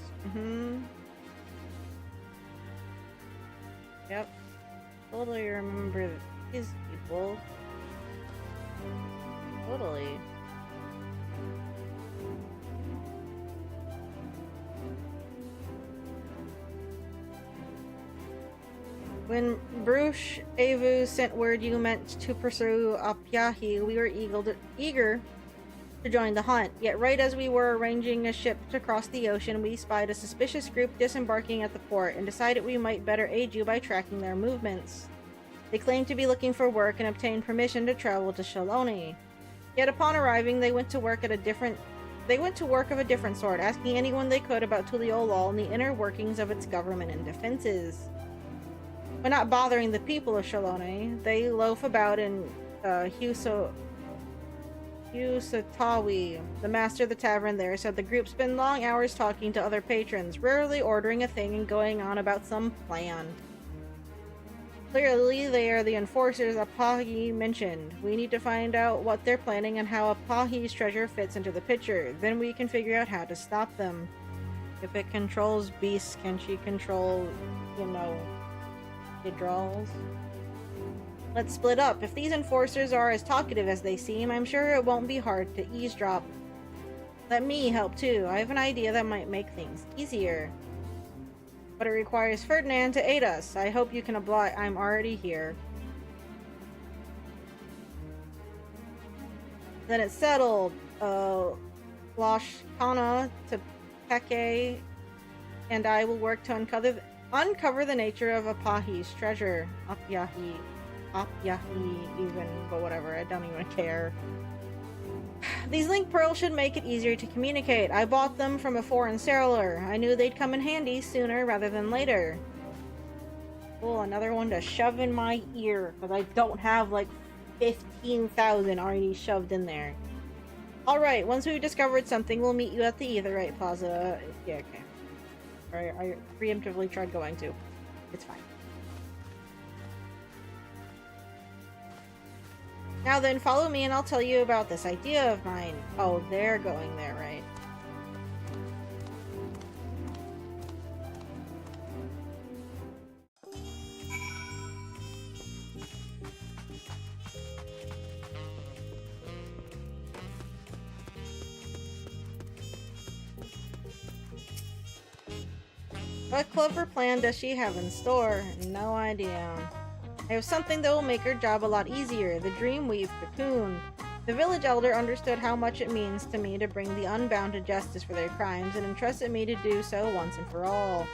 Yep. Totally remember these people. Totally. When Bruce Avu sent word you meant to pursue Apyahi, we were eager to join the hunt. Yet right as we were arranging a ship to cross the ocean, we spied a suspicious group disembarking at the port and decided we might better aid you by tracking their movements. They claimed to be looking for work and obtained permission to travel to Shaloni. Yet upon arriving, they went to work of a different sort, asking anyone they could about Tuliyola and the inner workings of its government and defenses. But not bothering the people of Shaloni, they loaf about in Husatawi. The master of the tavern there said the group spend long hours talking to other patrons, rarely ordering a thing and going on about some plan. Clearly, they are the enforcers Apahi mentioned. We need to find out what they're planning and how Apahi's treasure fits into the picture. Then we can figure out how to stop them. If it controls beasts, can she control, Hidrals? Let's split up. If these enforcers are as talkative as they seem, I'm sure it won't be hard to eavesdrop. Let me help too. I have an idea that might make things easier. But it requires Ferdinand to aid us. I hope you can oblige. I'm already here. Then it's settled. Lashkana to Peke and I will work to uncover the nature of Apahi's treasure. Apyahi even, but whatever, I don't even care. These link pearls should make it easier to communicate. I bought them from a foreign settler. I knew they'd come in handy sooner rather than later. Cool, another one to shove in my ear, because I don't have like 15,000 already shoved in there. Alright, once we've discovered something, we'll meet you at the Aetheryte Plaza. Yeah, okay. Alright, I preemptively tried going to. It's fine. Now then, follow me and I'll tell you about this idea of mine. Oh, they're going there, right? What clever plan does she have in store? No idea. I have something that will make her job a lot easier. The Dreamweave Cocoon. The village elder understood how much it means to me to bring the unbound to justice for their crimes and entrusted me to do so once and for all.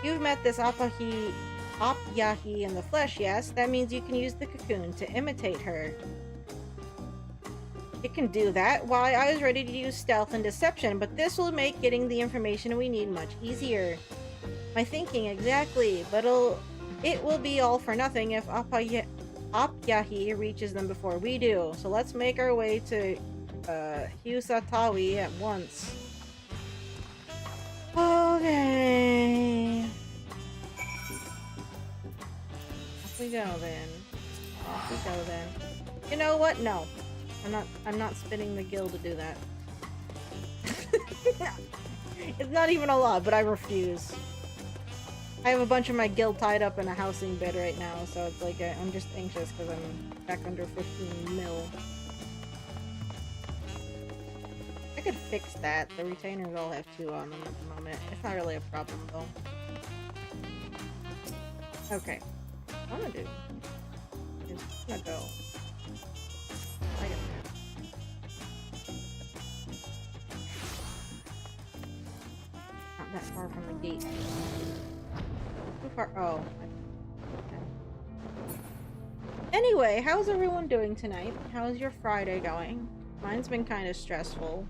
You've met this Apyahi in the flesh, yes? That means you can use the cocoon to imitate her. It can do that? Why, I was ready to use stealth and deception, but this will make getting the information we need much easier. My thinking, exactly, but it will be all for nothing if Apyahi reaches them before we do. So let's make our way to Husatawi at once. Okay. Off we go then. Off we go then. You know what? No. I'm not spinning the gill to do that. It's not even a lot, but I refuse. I have a bunch of my gil tied up in a housing bed right now, so it's like I'm just anxious because I'm back under 15 mil. I could fix that. The retainers all have 2 on them at the moment. It's not really a problem though. Okay. What I'm gonna do is I'm gonna go. I got that. Not that far from the gate. Too far. Oh. Okay. Anyway, how's everyone doing tonight? How's your Friday going? Mine's been kind of stressful.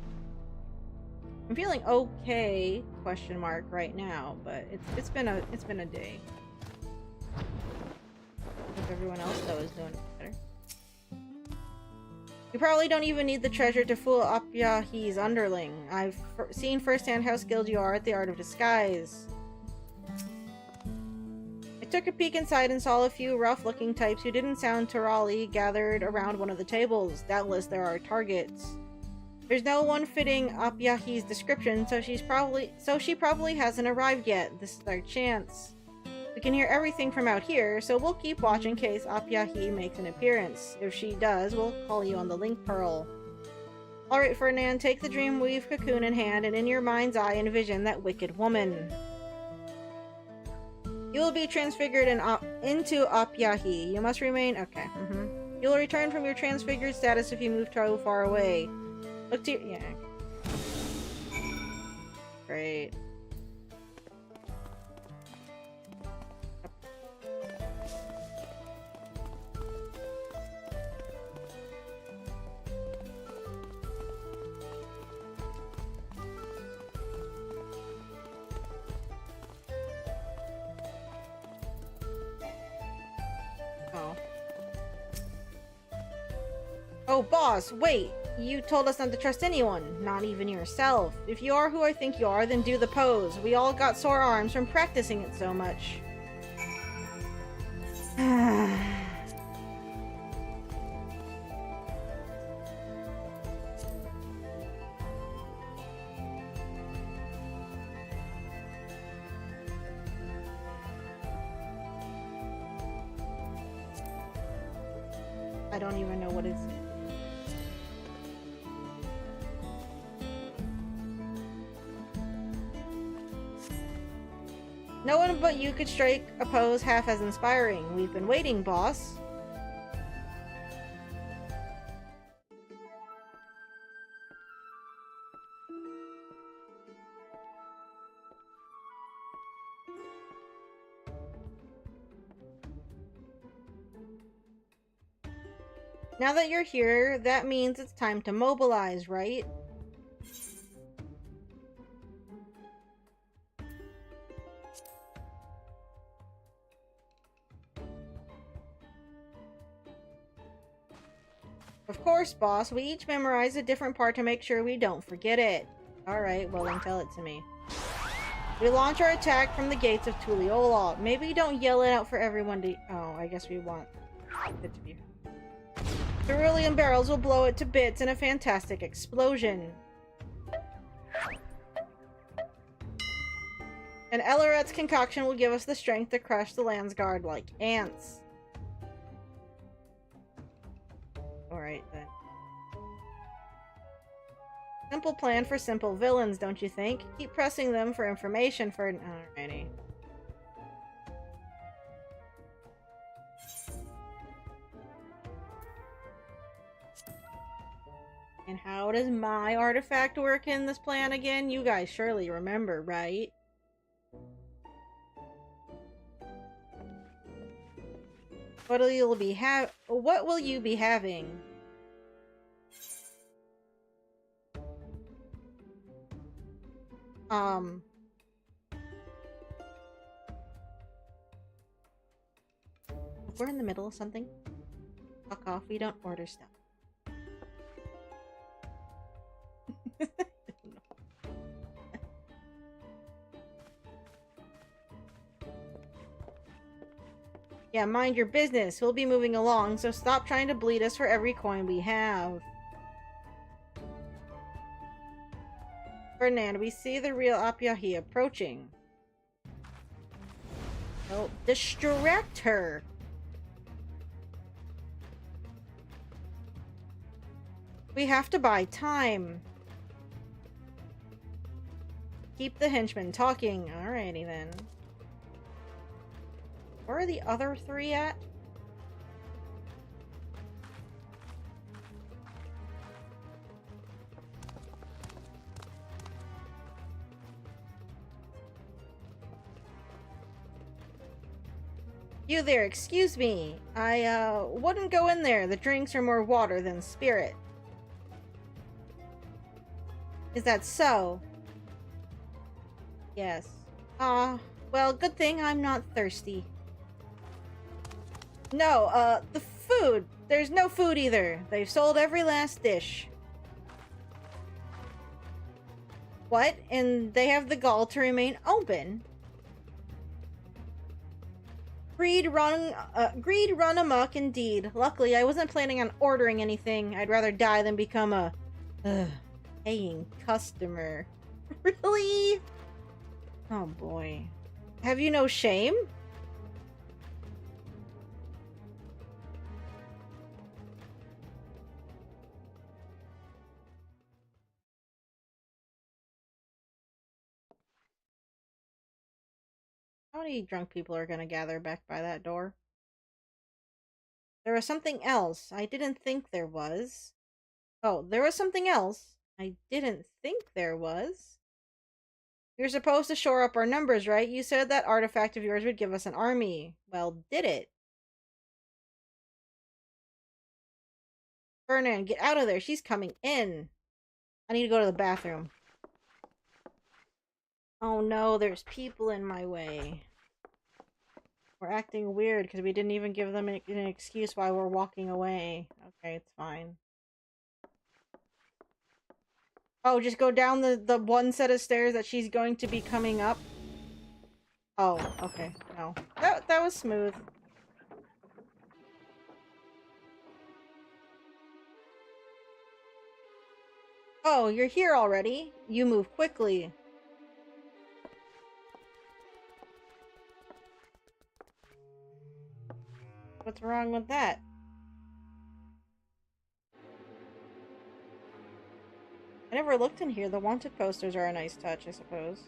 I'm feeling okay, question mark, right now, but it's been a day. Hope everyone else though is doing better. You probably don't even need the treasure to fool Apyahi's underling. I've seen firsthand how skilled you are at the art of disguise. I took a peek inside and saw a few rough-looking types who didn't sound Turali gathered around one of the tables. Doubtless there are targets. There's no one fitting Apyahi's description, so she probably hasn't arrived yet. This is our chance. We can hear everything from out here, so we'll keep watch in case Apyahi makes an appearance. If she does, we'll call you on the link pearl. Alright, Ferdinand, take the Dreamweave cocoon in hand, and in your mind's eye envision that wicked woman. You will be transfigured into Apyahi. You must remain... Okay. You will return from your transfigured status if you move too far away. Look to your... Yeah. Great. Oh, boss, wait! You told us not to trust anyone, not even yourself. If you are who I think you are, then do the pose. We all got sore arms from practicing it so much. I don't even know what it's... No one but you could strike a pose half as inspiring. We've been waiting, boss. Now that you're here, that means it's time to mobilize, right? Of course, boss. We each memorize a different part to make sure we don't forget it. Alright, well then tell it to me. We launch our attack from the gates of Tuliyola. Maybe don't yell it out for everyone to... Oh, I guess we want it to be... Cerulean barrels will blow it to bits in a fantastic explosion. And Elleret's concoction will give us the strength to crush the Landsguard like ants. Alright, then. Simple plan for simple villains, don't you think? Keep pressing them for information for... Alrighty. And how does my artifact work in this plan again? You guys surely remember, right? What will you be having? If we're in the middle of something, fuck off, we don't order stuff. Yeah, mind your business. We'll be moving along, so stop trying to bleed us for every coin we have. Ferdinand, we see the real Apyahi approaching. Oh, distract her! We have to buy time. Keep the henchmen talking. Alrighty then. Where are the other three at? You there, excuse me. I, wouldn't go in there. The drinks are more water than spirit. Is that so? Yes. Well, good thing I'm not thirsty. No, the food. There's no food either. They've sold every last dish. What? And they have the gall to remain open? Greed run amok indeed. Luckily, I wasn't planning on ordering anything. I'd rather die than become a paying customer. Really? Oh boy. Have you no shame? How many drunk people are gonna gather back by that door? There was something else. I didn't think there was. Oh, there was something else. I didn't think there was. You're supposed to shore up our numbers, right? You said that artifact of yours would give us an army. Well, did it? Fernand, get out of there. She's coming in. I need to go to the bathroom. Oh no, there's people in my way. We're acting weird because we didn't even give them an excuse why we're walking away. Okay, it's fine. Oh, just go down the one set of stairs that she's going to be coming up. Oh, okay. No. That was smooth. Oh, you're here already? You move quickly. What's wrong with that? I never looked in here. The wanted posters are a nice touch, I suppose.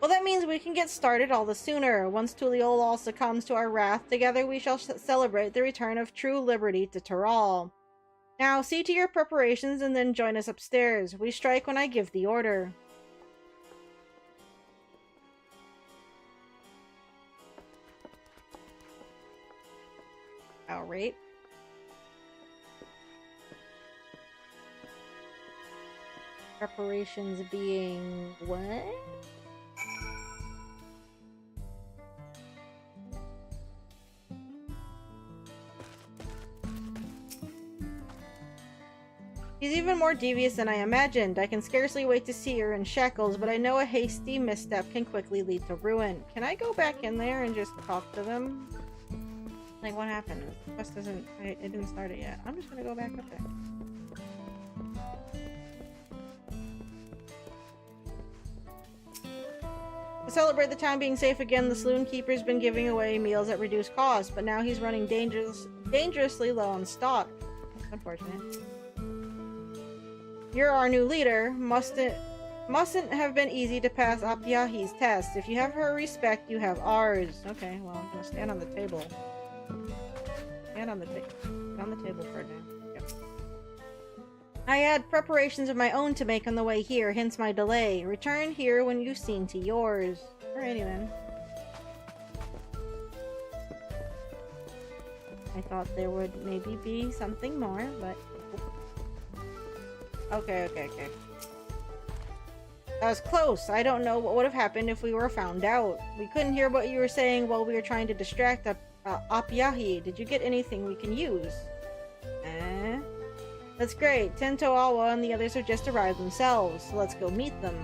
Well, that means we can get started all the sooner. Once Tuliyola succumbs to our wrath, together we shall celebrate the return of true liberty to Taral. Now, see to your preparations and then join us upstairs. We strike when I give the order. Alright. Preparations being what? She's even more devious than I imagined. I can scarcely wait to see her in shackles, but I know a hasty misstep can quickly lead to ruin. Can I go back in there and just talk to them? Like, what happened? The quest doesn't... it didn't start it yet. I'm just gonna go back up there. To celebrate the town being safe again, the saloon keeper's been giving away meals at reduced cost, but now he's running dangerously low on stock. That's unfortunate. You're our new leader. Mustn't have been easy to pass Apyahi's test. If you have her respect, you have ours. Okay, well, I'm gonna stand on the table. Stand on the table. Get on the table for now. Yep. I had preparations of my own to make on the way here, hence my delay. Return here when you've seen to yours. Alrighty then. I thought there would maybe be something more, but... Okay. That was close. I don't know what would have happened if we were found out. We couldn't hear what you were saying while we were trying to distract Apyahi. Did you get anything we can use? That's great. Tento Awa and the others have just arrived themselves, so let's go meet them.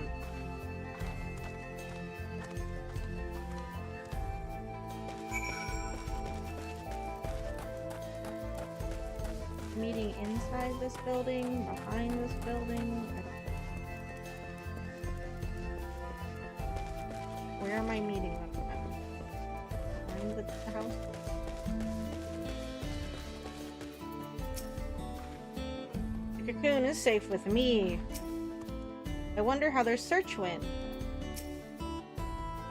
Meeting inside this building, behind this building. I don't know. Where am I meeting them now? Behind the house? The cocoon is safe with me. I wonder how their search went.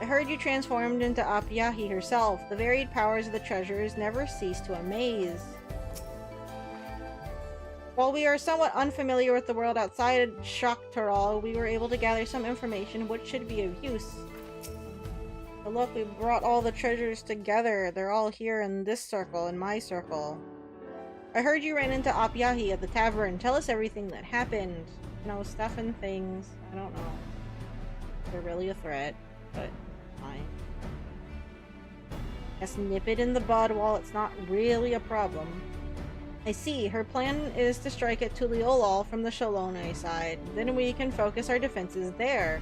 I heard you transformed into Apyahi herself. The varied powers of the treasures never cease to amaze. While we are somewhat unfamiliar with the world outside Shaktaral, we were able to gather some information which should be of use. But look, we brought all the treasures together. They're all here in this circle, in my circle. I heard you ran into Apyahi at the tavern. Tell us everything that happened. No, stuff and things. I don't know. They're really a threat, but fine. Just nip it in the bud while it's not really a problem. I see. Her plan is to strike at Tuliolal from the Shalone side. Then we can focus our defenses there.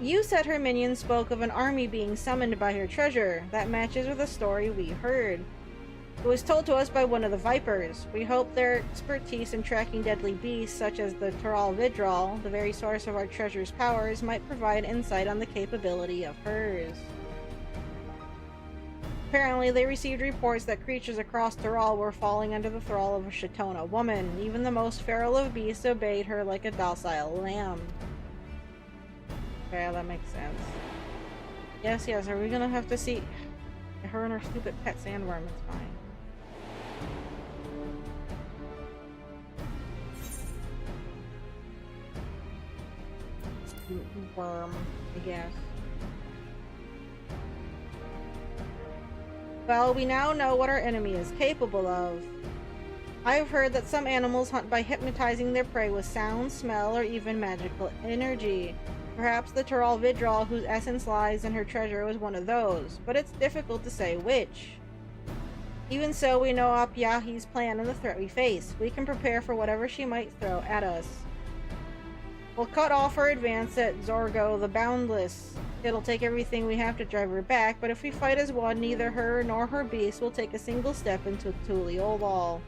You said her minions spoke of an army being summoned by her treasure. That matches with a story we heard. It was told to us by one of the Vipers. We hope their expertise in tracking deadly beasts, such as the Taral Vidral, the very source of our treasure's powers, might provide insight on the capability of hers. Apparently, they received reports that creatures across Taral were falling under the thrall of a Shatona woman. Even the most feral of beasts obeyed her like a docile lamb. Okay, that makes sense. Yes, are we gonna have to see her and her stupid pet sandworm? It's fine. Worm, I guess. Well, we now know what our enemy is capable of. I have heard that some animals hunt by hypnotizing their prey with sound, smell, or even magical energy. Perhaps the Taral Vidral, whose essence lies in her treasure, was one of those, but it's difficult to say which. Even so, we know Apyahi's plan and the threat we face. We can prepare for whatever she might throw at us. We'll cut off her advance at Zorgo the Boundless. It'll take everything we have to drive her back, but if we fight as one, neither her nor her beast will take a single step into Tuliolal.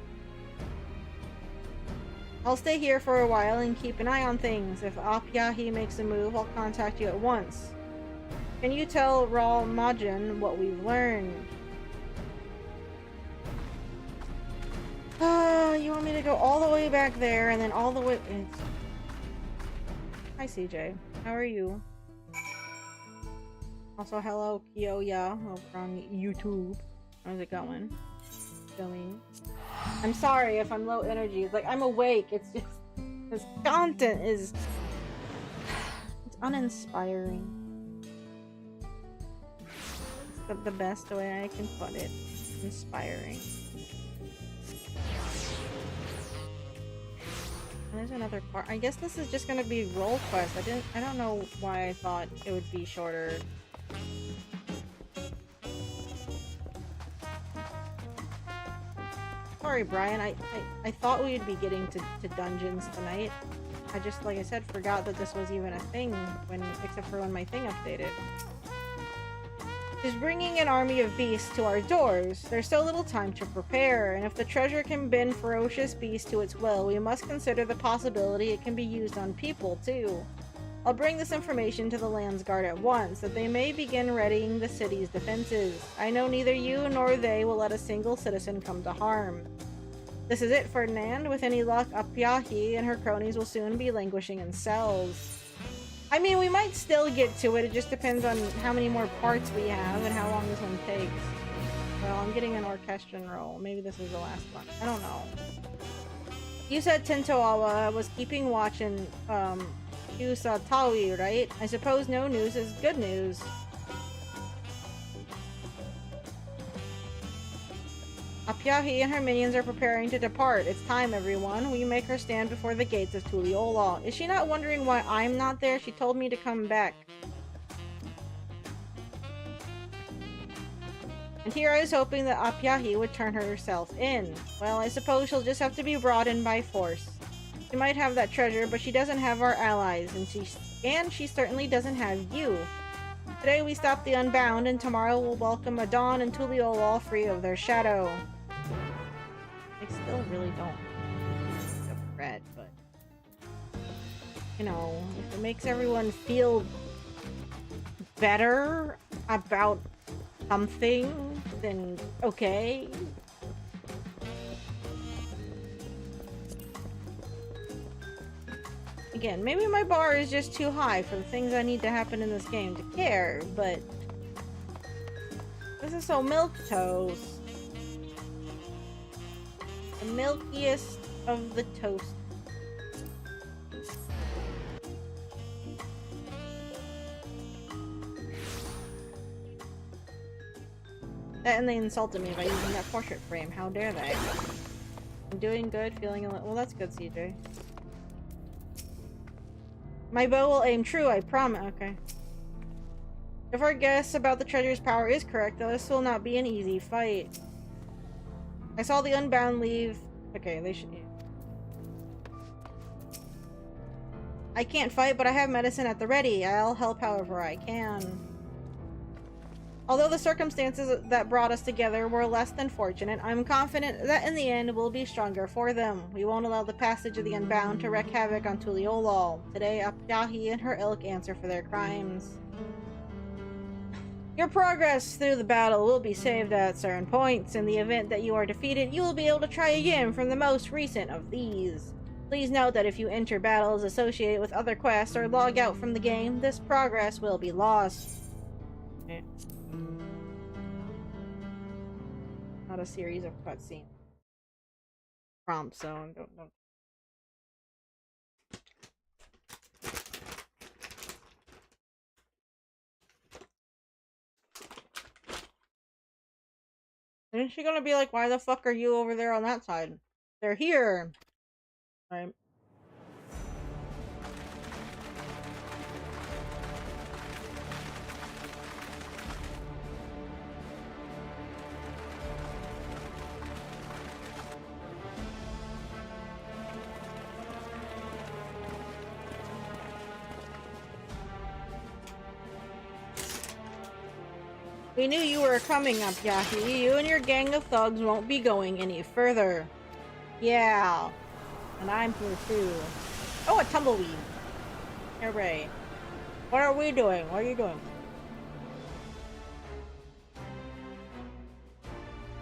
I'll stay here for a while and keep an eye on things. If Apyahi makes a move, I'll contact you at once. Can you tell Ral Majin what we've learned? You want me to go all the way back there and then all the way... Hi CJ, how are you? Also, hello Kiyoya over on YouTube. How's it going? Filming. I'm sorry if I'm low energy. Like, I'm awake. It's just... this content is... it's uninspiring. It's the best way I can put it. Inspiring. There's another part. I guess this is just gonna be role quest. I don't know why I thought it would be shorter. Sorry, Brian. I thought we'd be getting to dungeons tonight. I just, like I said, forgot that this was even a thing except for when my thing updated. Is bringing an army of beasts to our doors. There's so little time to prepare, and if the treasure can bend ferocious beasts to its will, we must consider the possibility it can be used on people, too. I'll bring this information to the Landsguard at once, that they may begin readying the city's defenses. I know neither you nor they will let a single citizen come to harm. This is it, Ferdinand. With any luck, Apyahi and her cronies will soon be languishing in cells. I mean, we might still get to it. It just depends on how many more parts we have and how long this one takes. Well, I'm getting an orchestrion roll. Maybe this is the last one. I don't know. You said Tentoawa was keeping watch in, Usatawi, right? I suppose no news is good news. Apyahi and her minions are preparing to depart. It's time, everyone. We make her stand before the gates of Tuliyola. Is she not wondering why I'm not there? She told me to come back. And here I was hoping that Apyahi would turn herself in. Well, I suppose she'll just have to be brought in by force. She might have that treasure, but she doesn't have our allies, and she certainly doesn't have you. Today we stop the Unbound, and tomorrow we'll welcome Adon and Tuliyola free of their shadow. I still really don't regret, but you know, if it makes everyone feel better about something, then okay. Again, maybe my bar is just too high for the things I need to happen in this game to care, but this is so milquetoast. The milkiest of the toast. And they insulted me by using that portrait frame. How dare they? I'm doing good, feeling a little... Well, that's good, CJ. My bow will aim true, I promise. Okay. If our guess about the treasure's power is correct, though, this will not be an easy fight. I saw the Unbound leave. Okay, they should... I can't fight, but I have medicine at the ready. I'll help however I can. Although the circumstances that brought us together were less than fortunate, I'm confident that in the end we'll be stronger for them. We won't allow the passage of the Unbound to wreak havoc on Tuliyola. Today, Apyahi and her ilk answer for their crimes. Your progress through the battle will be saved at certain points. In the event that you are defeated, you will be able to try again from the most recent of these. Please note that if you enter battles associated with other quests or log out from the game, this progress will be lost. Okay. Not a series of cutscenes. Prompts, so don't. Isn't she gonna be like, why the fuck are you over there on that side? They're here! Right. We knew you were coming up, Yahi. You and your gang of thugs won't be going any further. Yeah. And I'm here too. Oh, a tumbleweed. Hooray. What are we doing? What are you doing?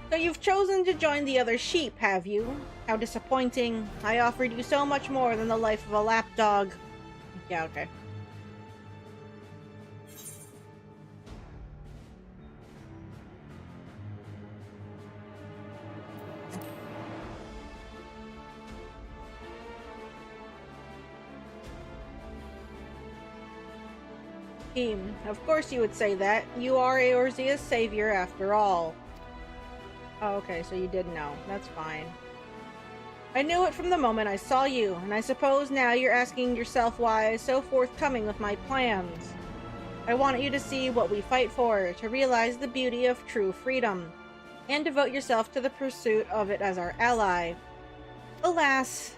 So you've chosen to join the other sheep, have you? How disappointing. I offered you so much more than the life of a lapdog. Yeah, okay. Of course you would say that. You are Eorzea's savior after all. Oh, okay, so you did know. That's fine. I knew it from the moment I saw you, and I suppose now you're asking yourself why I was so forthcoming with my plans. I want you to see what we fight for, to realize the beauty of true freedom, and devote yourself to the pursuit of it as our ally. Alas,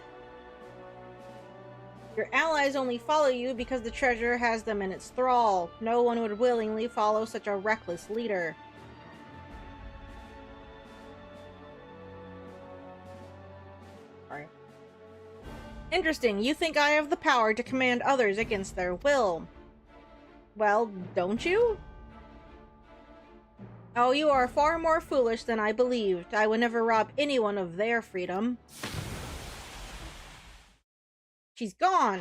your allies only follow you because the treasure has them in its thrall. No one would willingly follow such a reckless leader. Sorry. Interesting, you think I have the power to command others against their will. Well, don't you? Oh, you are far more foolish than I believed. I would never rob anyone of their freedom. She's gone!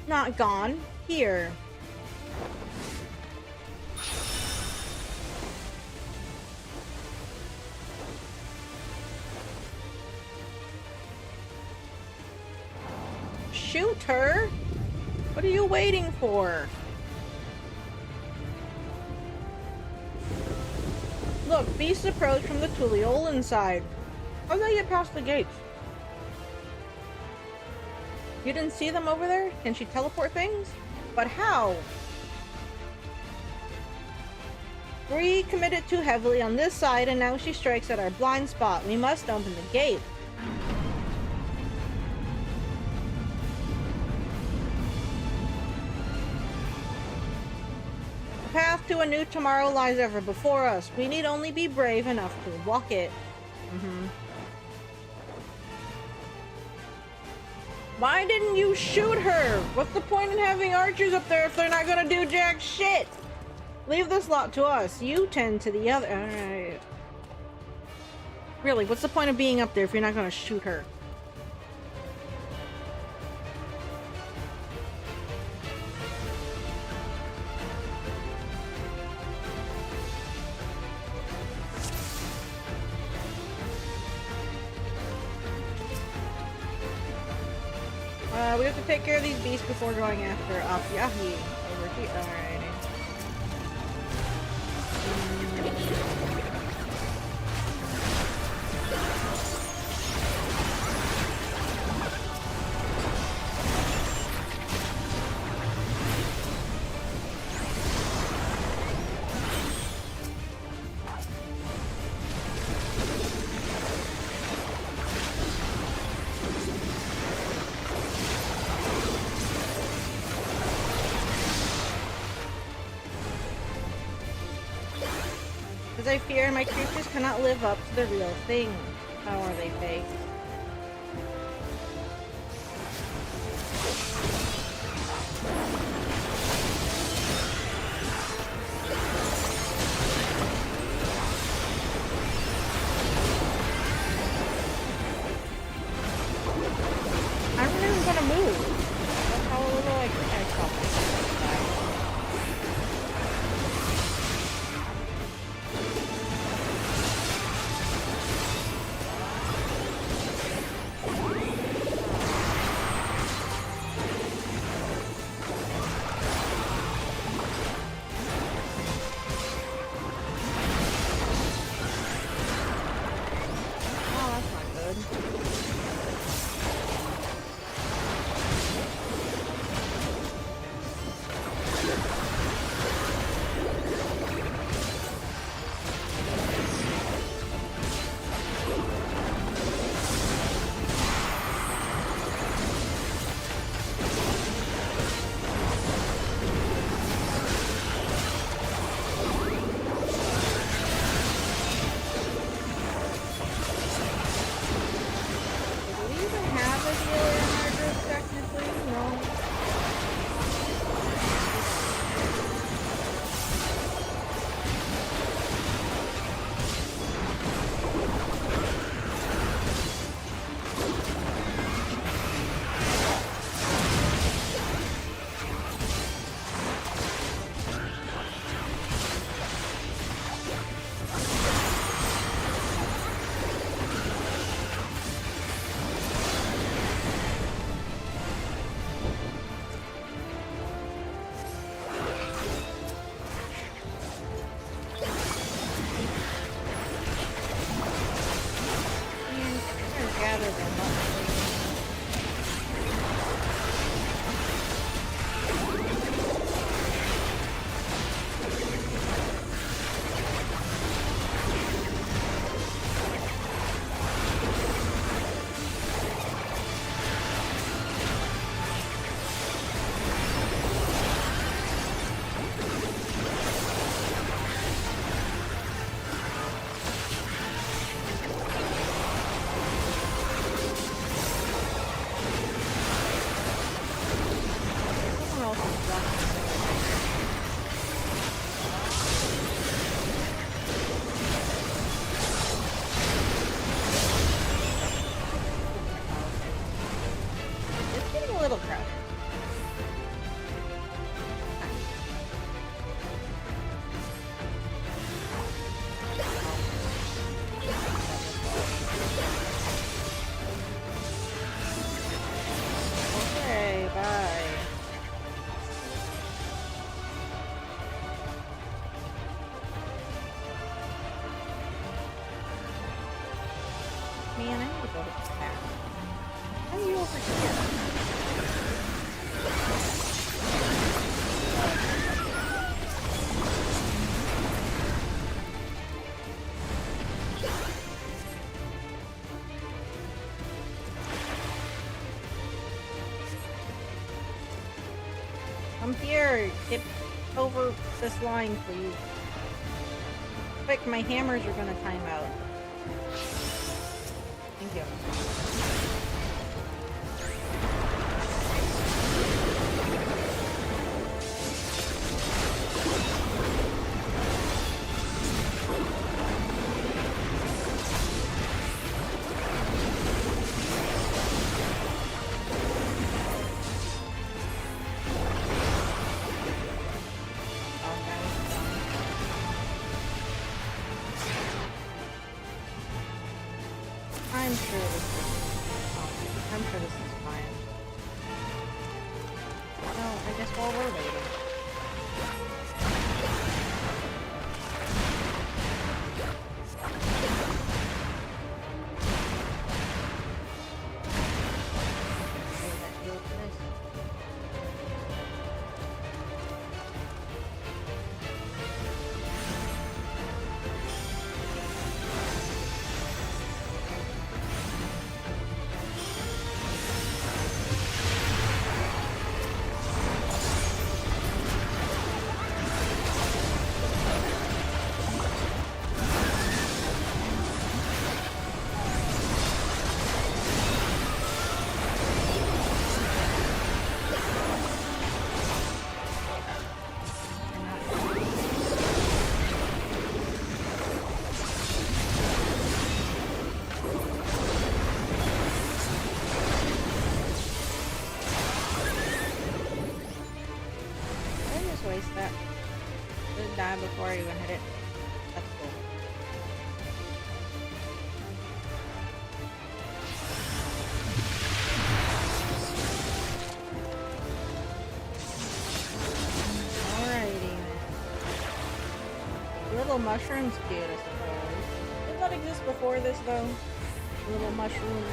Not gone. Here. Shoot her! What are you waiting for? Look, beasts approach from the Tuliol side. How did they get past the gates? You didn't see them over there? Can she teleport things? But how? Bree committed too heavily on this side, and now she strikes at our blind spot. We must open the gate. The path to a new tomorrow lies ever before us. We need only be brave enough to walk it. Why didn't you shoot her? What's the point in having archers up there if they're not gonna do jack shit? Leave this lot to us. You tend to the other. Alright. Really, what's the point of being up there if you're not gonna shoot her? We have to take care of these beasts before going after Afyahi over here. Alrighty. I fear my creatures cannot live up to the real thing. How are they fake? I'm not even gonna move. That's how little I stop this. Man, I need to go to the back. How are you over here? Come here! Get over this line, please. Quick, my hammers are gonna time out. Thank you. I'm sure this is fine. Well, I guess while we're waiting. That didn't die before I even hit it. That's cool. Alrighty. Little mushrooms cute, I suppose. Did that exist before this though? Little mushroom.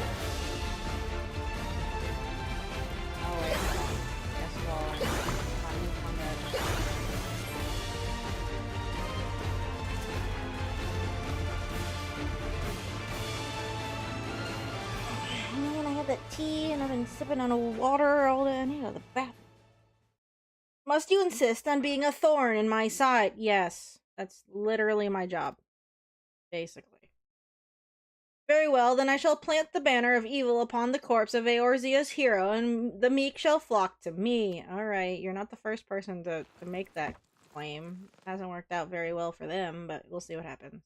Oh wait. Guess well. Man, I had that tea and I've been sipping on a water all day. I need to go to the bathroom. Must you insist on being a thorn in my side? Yes, that's literally my job. Basically. Very well, then I shall plant the banner of evil upon the corpse of Eorzea's hero, and the meek shall flock to me. Alright, you're not the first person to make that claim. It hasn't worked out very well for them, but we'll see what happens.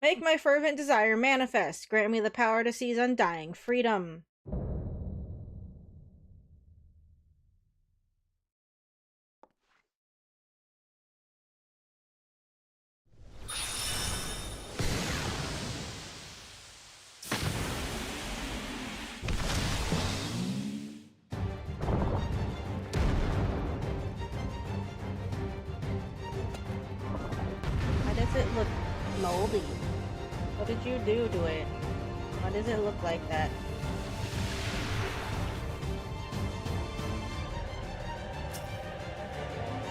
Make my fervent desire manifest. Grant me the power to seize undying freedom. Why does it look moldy? What did you do to it? Why does it look like that?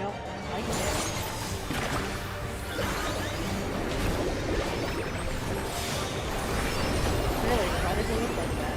Nope, I like it. Really, why does it look like that?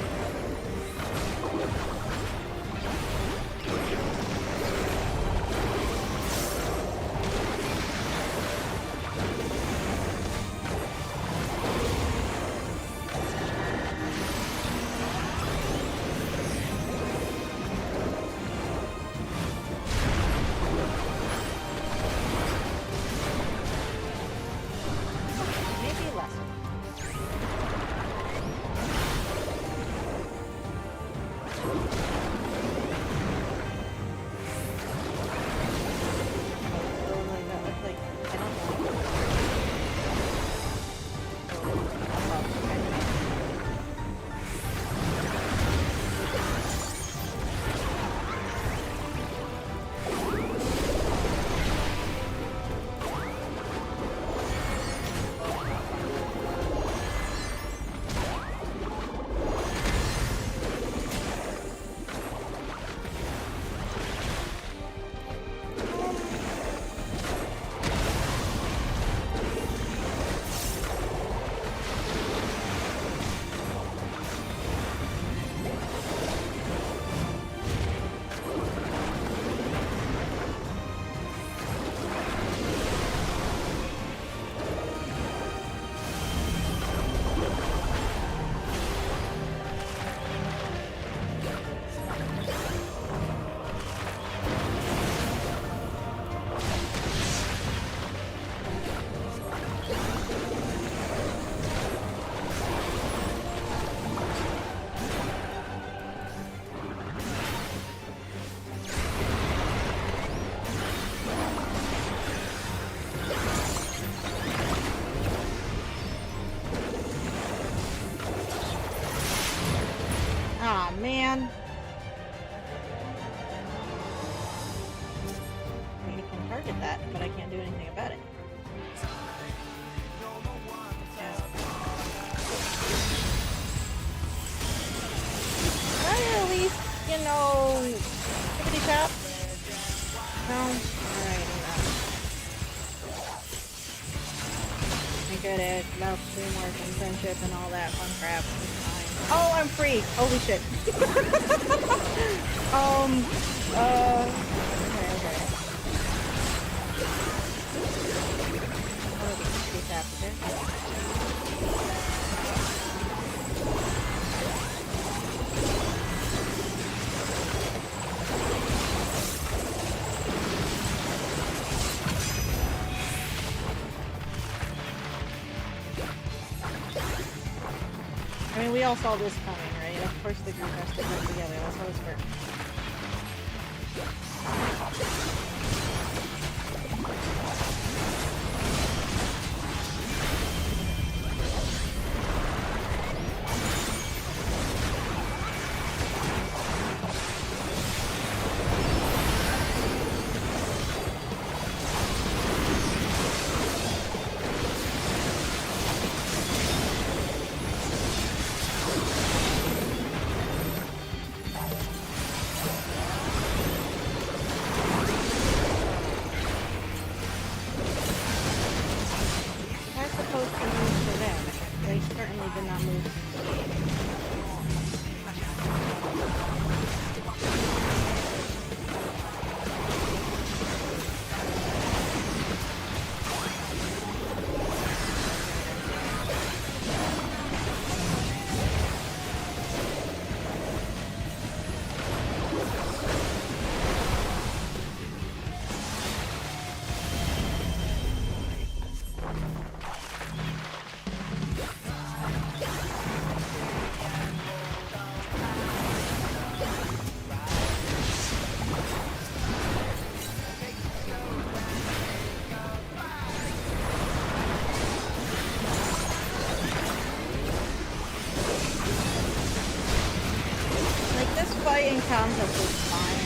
man. I can target that, but I can't do anything about it. Can I at least, you know, tippity tap? No? Alright, I get it. About teamwork and friendship and all that fun crap. It's fine. Oh, I'm free! Holy shit. Okay. Oh, tippity tap there. I mean, we all saw this coming, right? Of course the group has to work together. That's how this works. Fighting concept is fine.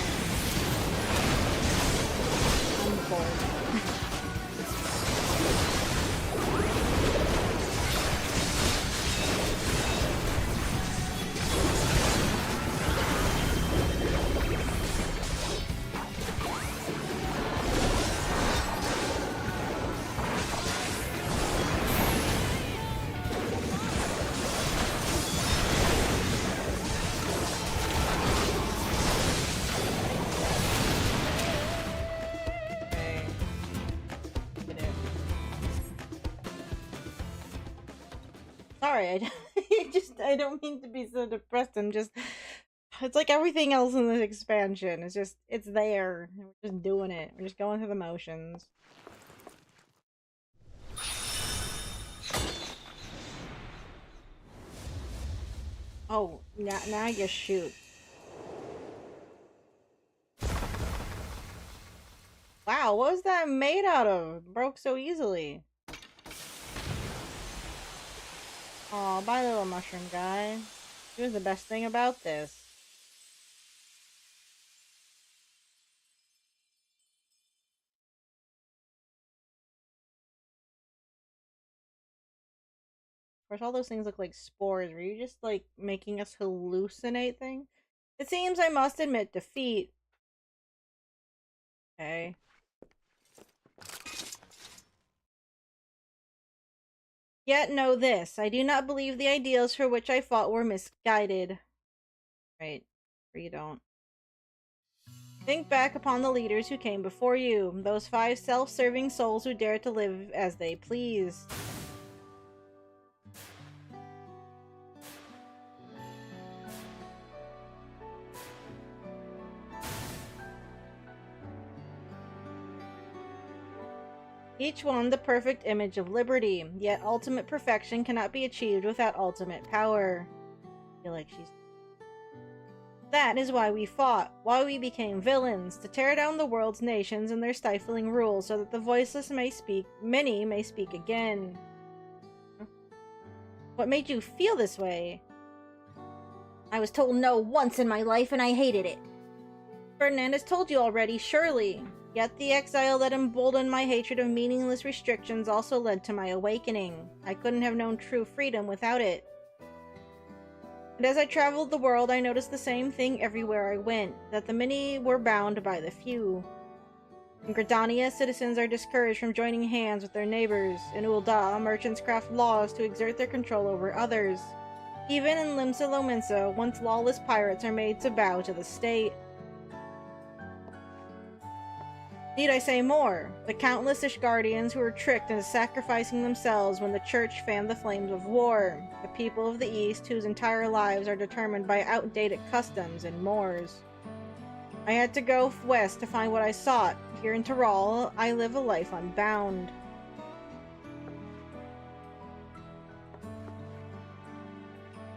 I'm bored. Sorry, I don't mean to be so depressed. It's like everything else in this expansion. It's there. We're just doing it. We're just going through the motions. Oh, now you shoot. Wow, what was that made out of? Broke so easily. Aw, bye little mushroom guy. He was the best thing about this. Of course, all those things look like spores. Were you just, like, making us hallucinate things? It seems I must admit defeat. Okay. Yet know this, I do not believe the ideals for which I fought were misguided. Right. Or you don't. Think back upon the leaders who came before you, those 5 self-serving souls who dared to live as they pleased. Each one the perfect image of liberty, yet ultimate perfection cannot be achieved without ultimate power. I feel like she's... That is why we fought, why we became villains, to tear down the world's nations and their stifling rule so that the voiceless may speak, many may speak again. What made you feel this way? I was told no once in my life, and I hated it. Ferdinand has told you already, surely. Yet the exile that emboldened my hatred of meaningless restrictions also led to my awakening. I couldn't have known true freedom without it. And as I traveled the world, I noticed the same thing everywhere I went, that the many were bound by the few. In Gridania, citizens are discouraged from joining hands with their neighbors. In Ul'dah, merchants craft laws to exert their control over others. Even in Limsa Lominsa, once lawless pirates are made to bow to the state. Need I say more? The countless Ishgardians who were tricked into sacrificing themselves when the church fanned the flames of war. The people of the East whose entire lives are determined by outdated customs and mores. I had to go west to find what I sought. Here in Tyrol, I live a life unbound.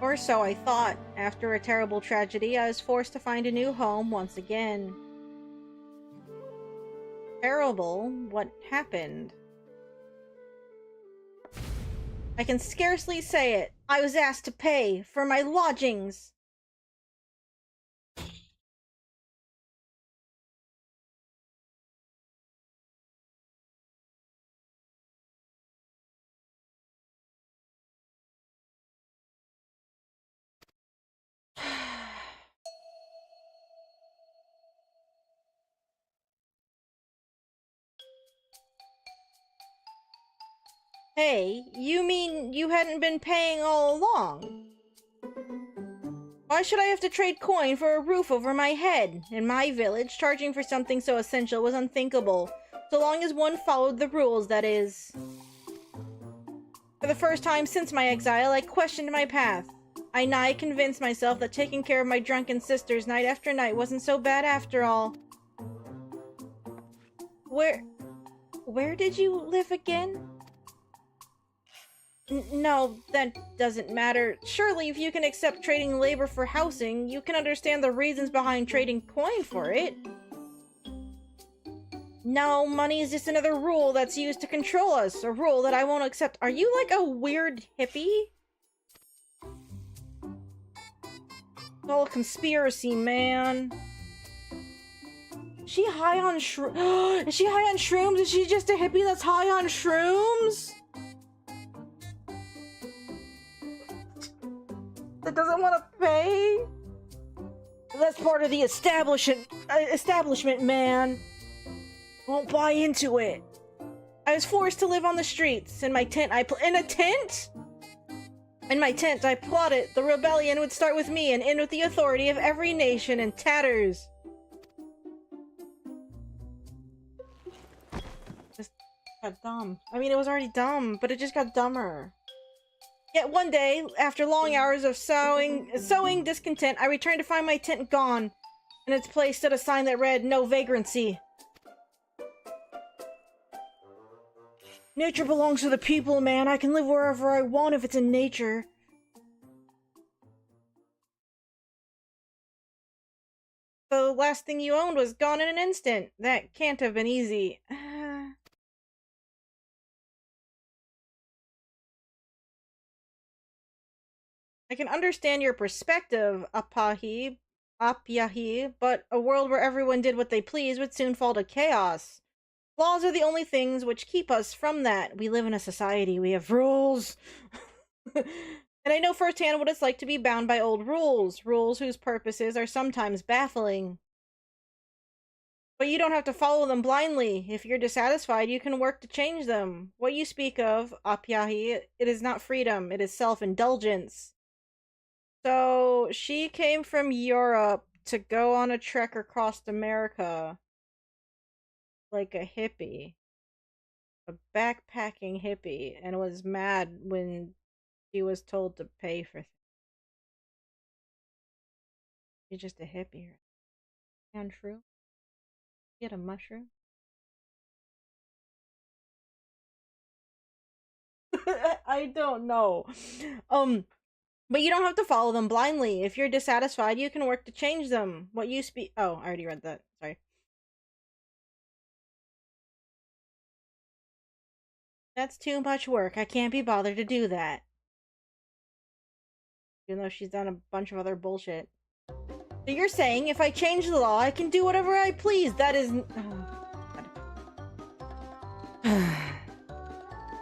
Or so I thought. After a terrible tragedy, I was forced to find a new home once again. Terrible? What happened? I can scarcely say it. I was asked to pay for my lodgings. Hey, you mean you hadn't been paying all along? Why should I have to trade coin for a roof over my head? In my village, charging for something so essential was unthinkable, so long as one followed the rules, that is. For the first time since my exile, I questioned my path. I nigh convinced myself that taking care of my drunken sisters night after night wasn't so bad after all. Where did you live again? No, that doesn't matter. Surely if you can accept trading labor for housing, you can understand the reasons behind trading coin for it. No, money is just another rule that's used to control us. A rule that I won't accept. Are you like a weird hippie? It's all conspiracy, man. Is she high on Is she high on shrooms? Is she just a hippie that's high on shrooms? That doesn't want to pay? That's part of the establishment, man. Won't buy into it. I was forced to live on the streets. In my tent, in a tent? In my tent, I plotted the rebellion would start with me and end with the authority of every nation in tatters. Just got dumb. I mean, it was already dumb, but it just got dumber. Yet one day, after long hours of sowing discontent, I returned to find my tent gone. In its place stood a sign that read, "No vagrancy." Nature belongs to the people, man. I can live wherever I want if it's in nature. The last thing you owned was gone in an instant. That can't have been easy. I can understand your perspective, Apyahi, but a world where everyone did what they pleased would soon fall to chaos. Laws are the only things which keep us from that. We live in a society. We have rules. And I know firsthand what it's like to be bound by old rules. Rules whose purposes are sometimes baffling. But you don't have to follow them blindly. If you're dissatisfied, you can work to change them. What you speak of, Apyahi, it is not freedom. It is self-indulgence. So, she came from Europe to go on a trek across America. Like a hippie. A backpacking hippie, and was mad when she was told to pay for things. You're just a hippie. Untrue? Get a mushroom? I don't know. But you don't have to follow them blindly. If you're dissatisfied, you can work to change them. What you speak— oh, I already read that. Sorry. That's too much work. I can't be bothered to do that. Even though she's done a bunch of other bullshit. So you're saying if I change the law, I can do whatever I please? That is...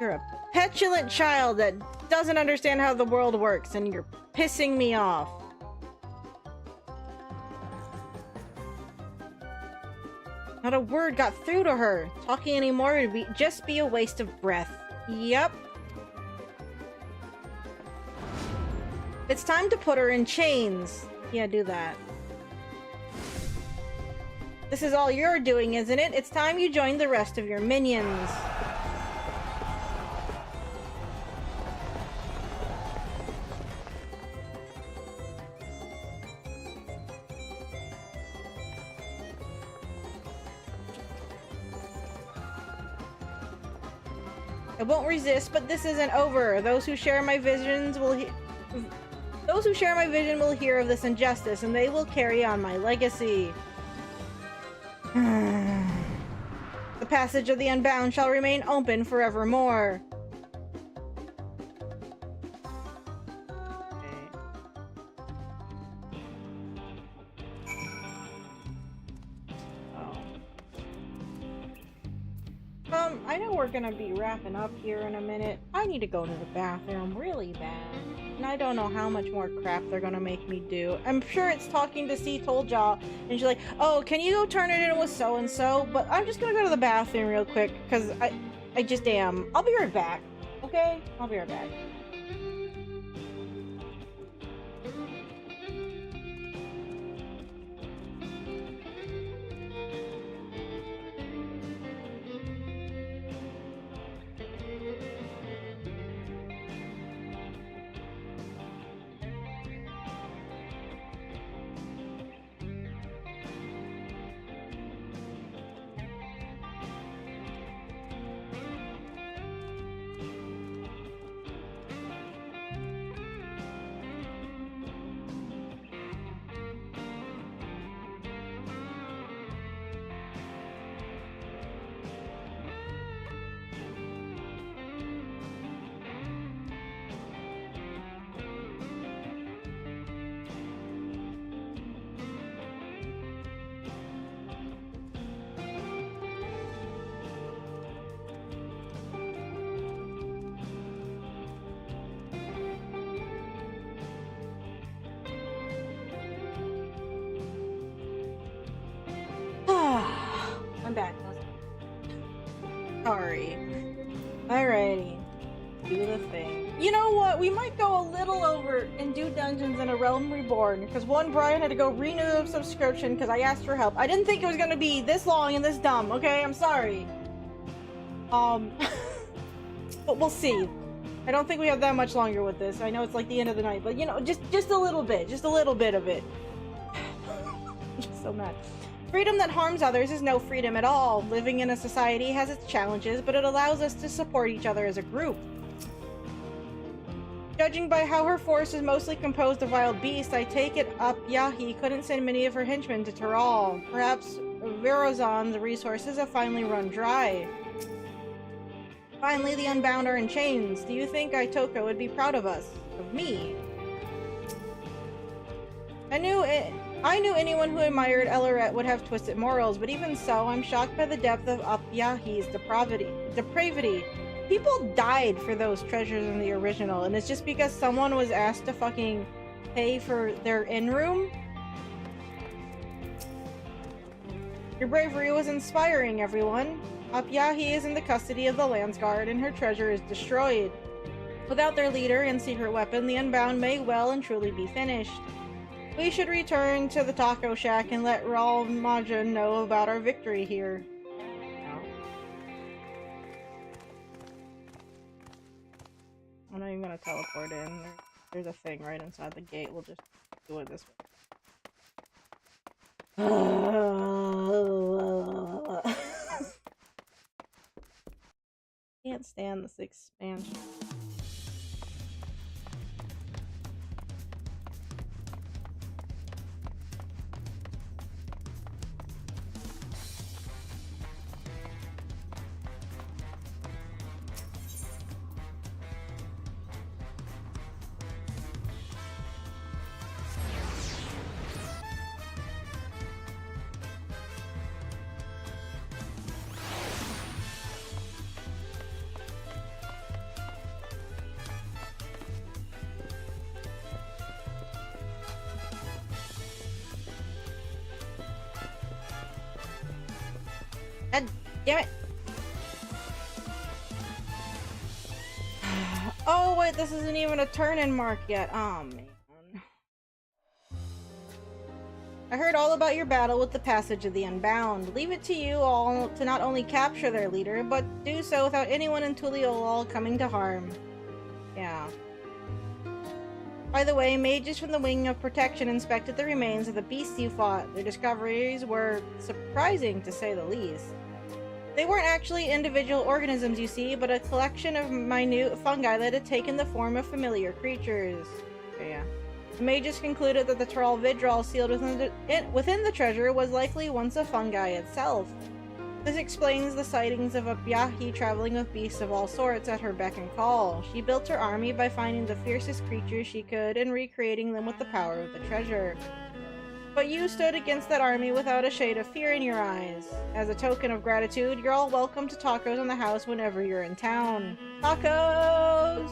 You're a petulant child that doesn't understand how the world works, and you're pissing me off. Not a word got through to her. Talking anymore would just be a waste of breath. Yep. It's time to put her in chains. Yeah, do that. This is all you're doing, isn't it? It's time you join the rest of your minions. I won't resist, but this isn't over. Those who share my vision will hear of this injustice, and they will carry on my legacy. The passage of the Unbound shall remain open forevermore. I know we're gonna be wrapping up here in a minute. I need to go to the bathroom really bad. And I don't know how much more crap they're gonna make me do. I'm sure it's talking to C told y'all, and she's like, oh, can you go turn it in with so-and-so? But I'm just gonna go to the bathroom real quick, because I just am. I'll be right back, okay? I'll be right back. I'm back. Sorry. Alrighty. Do the thing. You know what? We might go a little over and do Dungeons in a Realm Reborn. Because one, Brian had to go renew a subscription because I asked for help. I didn't think it was going to be this long and this dumb, okay? I'm sorry. But we'll see. I don't think we have that much longer with this. I know it's like the end of the night, but you know, just a little bit. Just a little bit of it. I'm just so mad. Freedom that harms others is no freedom at all. Living in a society has its challenges, but it allows us to support each other as a group. Judging by how her force is mostly composed of wild beasts, I take it up Yahi couldn't send many of her henchmen to Taral. Perhaps Verozon's resources have finally run dry. Finally, the Unbound are in chains. Do you think Aitoko would be proud of us? Of me? I knew anyone who admired Elorette would have twisted morals, but even so, I'm shocked by the depth of Upyahi's depravity. People died for those treasures in the original, and it's just because someone was asked to fucking pay for their in-room? Your bravery was inspiring, everyone. Upyahi is in the custody of the Landsguard, and her treasure is destroyed. Without their leader and secret weapon, the Unbound may well and truly be finished. We should return to the taco shack and let Raul Majin know about our victory here. No. I'm not even gonna teleport in. There's a thing right inside the gate. We'll just do it this way. Can't stand this expansion. Damn it! Oh wait, this isn't even a turn-in mark yet. Oh man. I heard all about your battle with the Passage of the Unbound. Leave it to you all to not only capture their leader, but do so without anyone in Tuliolol coming to harm. Yeah. By the way, mages from the Wing of Protection inspected the remains of the beasts you fought. Their discoveries were surprising, to say the least. They weren't actually individual organisms, you see, but a collection of minute fungi that had taken the form of familiar creatures. Okay, yeah. The mages concluded that the Tral Vidral sealed within the treasure was likely once a fungi itself. This explains the sightings of a Byahi traveling with beasts of all sorts at her beck and call. She built her army by finding the fiercest creatures she could and recreating them with the power of the treasure. But you stood against that army without a shade of fear in your eyes. As a token of gratitude, you're all welcome to tacos in the house whenever you're in town. Tacos!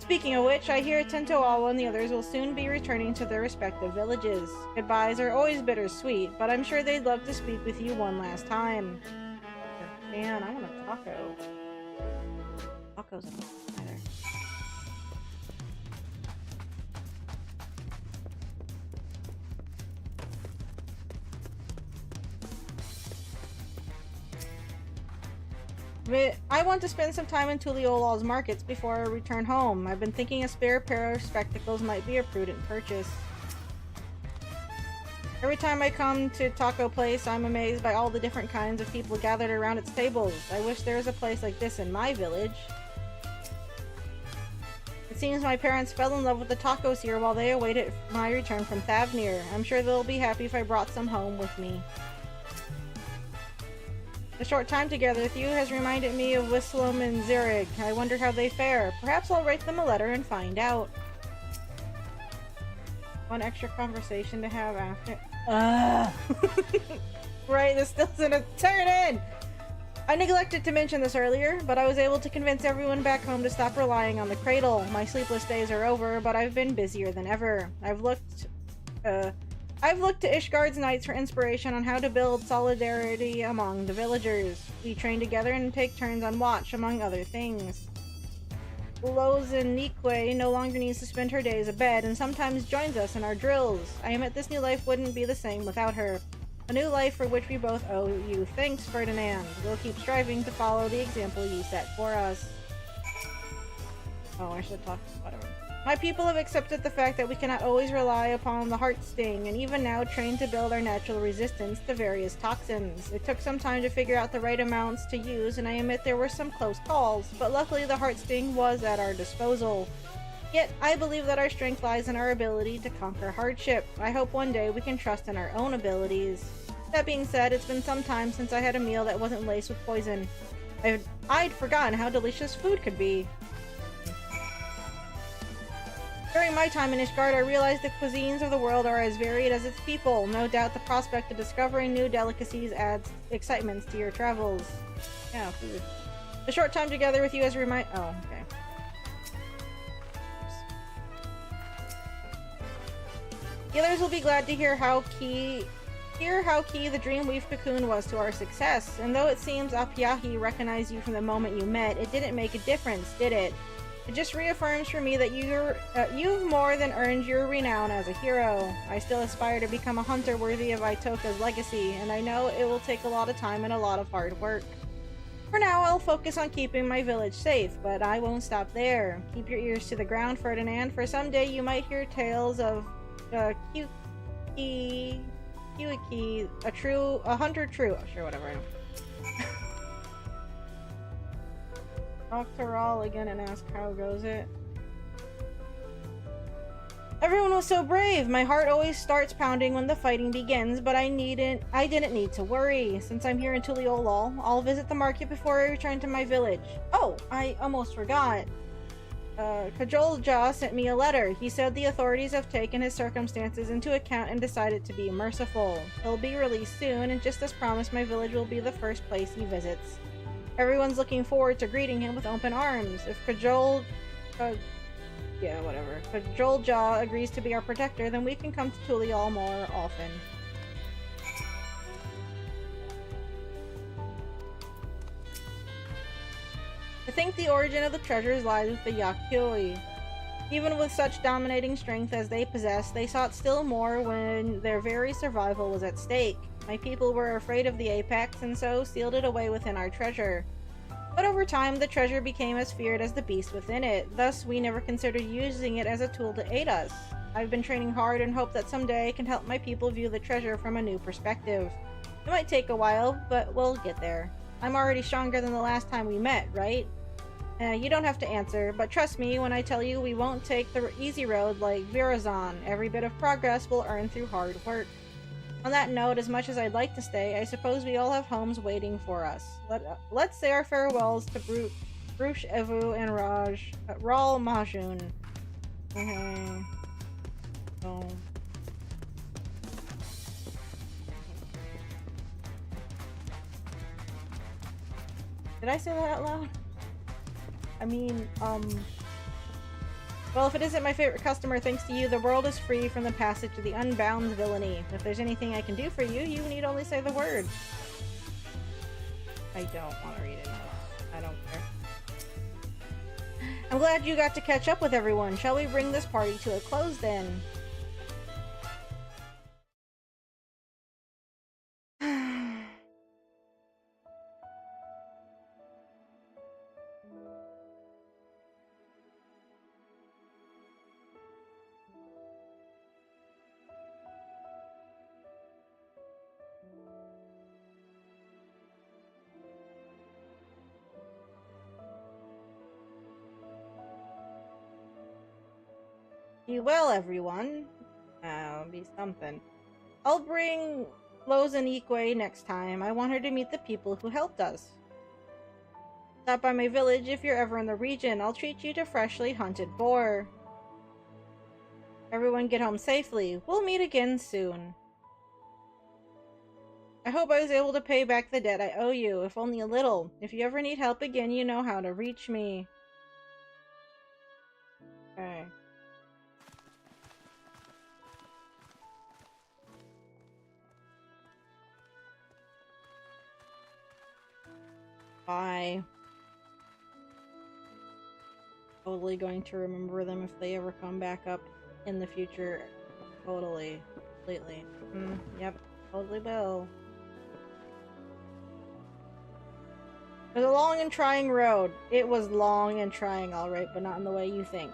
Speaking of which, I hear Tentoawa and the others will soon be returning to their respective villages. Goodbyes are always bittersweet, but I'm sure they'd love to speak with you one last time. Man, I want a taco. Tacos either. I want to spend some time in Tuliolol's markets before I return home. I've been thinking a spare pair of spectacles might be a prudent purchase. Every time I come to Taco Place, I'm amazed by all the different kinds of people gathered around its tables. I wish there was a place like this in my village. It seems my parents fell in love with the tacos here while they awaited my return from Thavnir. I'm sure they'll be happy if I brought some home with me. The short time together with you has reminded me of Whistlam and Zirig. I wonder how they fare. Perhaps I'll write them a letter and find out. One extra conversation to have after. Right, this still isn't a turn-in! I neglected to mention this earlier, but I was able to convince everyone back home to stop relying on the cradle. My sleepless days are over, but I've been busier than ever. I've looked to Ishgard's Knights for inspiration on how to build solidarity among the villagers. We train together and take turns on watch, among other things. Lozennikwe no longer needs to spend her days abed and sometimes joins us in our drills. I admit this new life wouldn't be the same without her. A new life for which we both owe you thanks, Ferdinand. We'll keep striving to follow the example you set for us. Oh, I should talk. Whatever. My people have accepted the fact that we cannot always rely upon the heart sting, and even now trained to build our natural resistance to various toxins. It took some time to figure out the right amounts to use, and I admit there were some close calls, but luckily the heart sting was at our disposal. Yet, I believe that our strength lies in our ability to conquer hardship. I hope one day we can trust in our own abilities. That being said, it's been some time since I had a meal that wasn't laced with poison. I'd forgotten how delicious food could be. During my time in Ishgard, I realized the cuisines of the world are as varied as its people. No doubt the prospect of discovering new delicacies adds excitement to your travels. Yeah, food. The short time together with you has oh, okay. The others will be glad to hear how key the Dreamweave cocoon was to our success. And though it seems Apyahi recognized you from the moment you met, it didn't make a difference, did it? It just reaffirms for me that you've more than earned your renown as a hero. I still aspire to become a hunter worthy of Itoka's legacy, and I know it will take a lot of time and a lot of hard work. For now, I'll focus on keeping my village safe, but I won't stop there. Keep your ears to the ground, Ferdinand, for someday you might hear tales of Kyuki, a hunter true. Oh, sure, whatever, I know. Talk to Rawl again and ask how goes it. Everyone was so brave. My heart always starts pounding when the fighting begins, but I didn't need to worry. Since I'm here in Tuliolol, I'll visit the market before I return to my village. Oh, I almost forgot. Kajolja sent me a letter. He said the authorities have taken his circumstances into account and decided to be merciful. He'll be released soon, and just as promised, my village will be the first place he visits. Everyone's looking forward to greeting him with open arms. If Kajolja agrees to be our protector, then we can come to Tuliol more often. think the origin of the treasures lies with the Yakyoi. Even with such dominating strength as they possessed, they sought still more when their very survival was at stake. My people were afraid of the apex and so sealed it away within our treasure. But over time, the treasure became as feared as the beast within it. Thus, we never considered using it as a tool to aid us. I've been training hard and hope that someday I can help my people view the treasure from a new perspective. It might take a while, but we'll get there. I'm already stronger than the last time we met, right? You don't have to answer, but trust me when I tell you we won't take the easy road like Virazon. Every bit of progress we'll earn through hard work. On that note, as much as I'd like to stay, I suppose we all have homes waiting for us. Let's say our farewells to Brush Evu and Ral Majun. Okay. Oh. Did I say that out loud? I mean, well, if it isn't my favorite customer, thanks to you, the world is free from the passage of the unbound villainy. If there's anything I can do for you, you need only say the word. I don't want to read it. I don't care. I'm glad you got to catch up with everyone. Shall we bring this party to a close then? Be well, everyone. Be something. I'll bring Lozen Ikwe next time. I want her to meet the people who helped us. Stop by my village if you're ever in the region. I'll treat you to freshly hunted boar. Everyone get home safely. We'll meet again soon. I hope I was able to pay back the debt I owe you, if only a little. If you ever need help again, you know how to reach me. Okay. Bye. Totally going to remember them if they ever come back up in the future. Totally. Completely. Yep. Totally will. It was a long and trying road. It was long and trying, alright, but not in the way you think.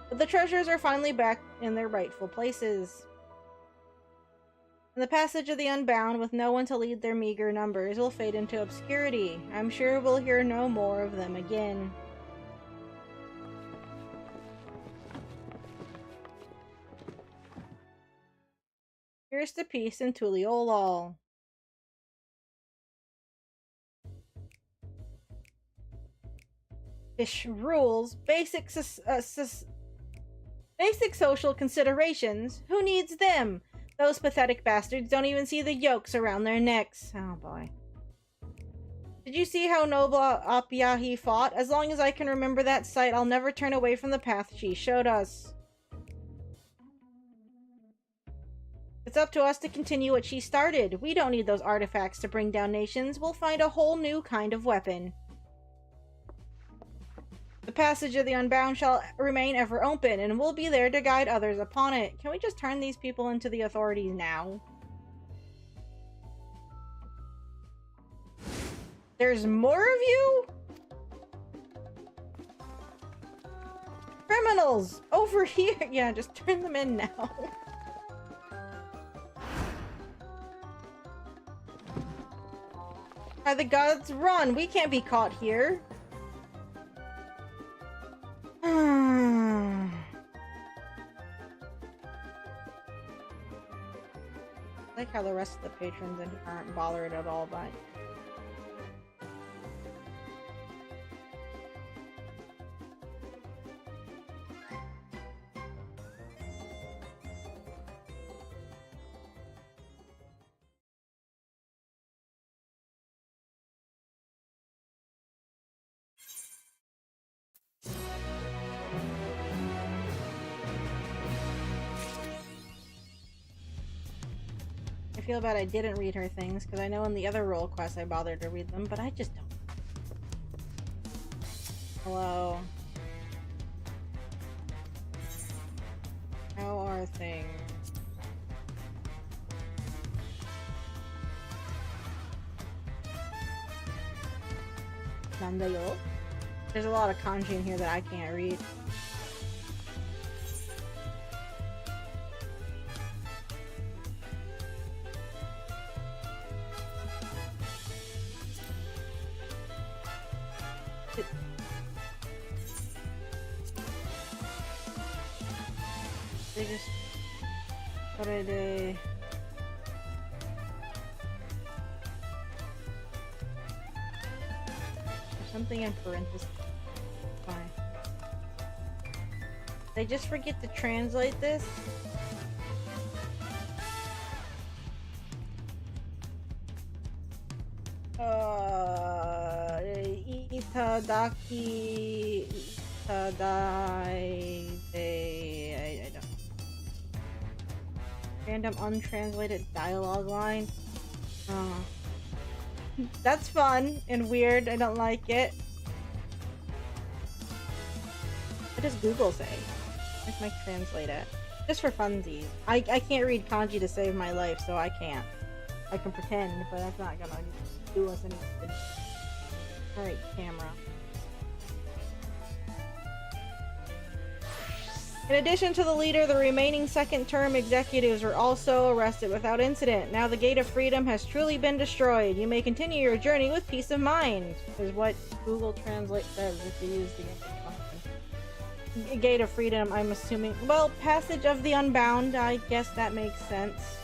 But the treasures are finally back in their rightful places. And the passage of the Unbound, with no one to lead their meager numbers, will fade into obscurity. I'm sure we'll hear no more of them again. Here's to peace in Tuliolal. Fish rules. Basic social considerations. Who needs them? Those pathetic bastards don't even see the yokes around their necks. Oh boy. Did you see how noble Apyahi fought? As long as I can remember that sight, I'll never turn away from the path she showed us. It's up to us to continue what she started. We don't need those artifacts to bring down nations. We'll find a whole new kind of weapon. The passage of the Unbound shall remain ever open, and we'll be there to guide others upon it. Can we just turn these people into the authorities now? There's more of you? Criminals! Over here! Yeah, just turn them in now. By the gods, run! We can't be caught here. I like how the rest of the patrons aren't bothered at all by. I feel bad I didn't read her things, because I know in the other role quests I bothered to read them, but I just don't. Hello. How are things? Nandayo? There's a lot of kanji in here that I can't read. They just put it a... something in parentheses. Fine. They just forget to translate this. Itadaki, Itadai, I don't know. Random untranslated dialogue line. That's fun and weird. I don't like it. What does Google say? Where's my translate it? Just for funsies. I can't read kanji to save my life, so I can't. I can pretend, but that's not gonna do us any good. Alright, camera. In addition to the leader, the remaining second-term executives were also arrested without incident. Now the Gate of Freedom has truly been destroyed. You may continue your journey with peace of mind, is what Google Translate says if you use the English function. Gate of Freedom, I'm assuming. Well, Passage of the Unbound, I guess that makes sense.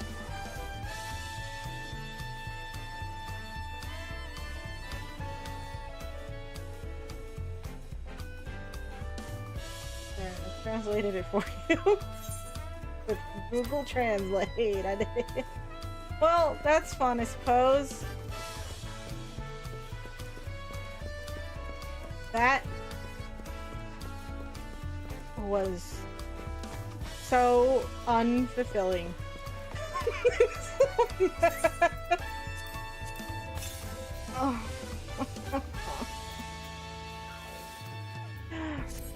Translated it for you with Google Translate. I did it. Well, that's fun, I suppose. That was so unfulfilling. Oh.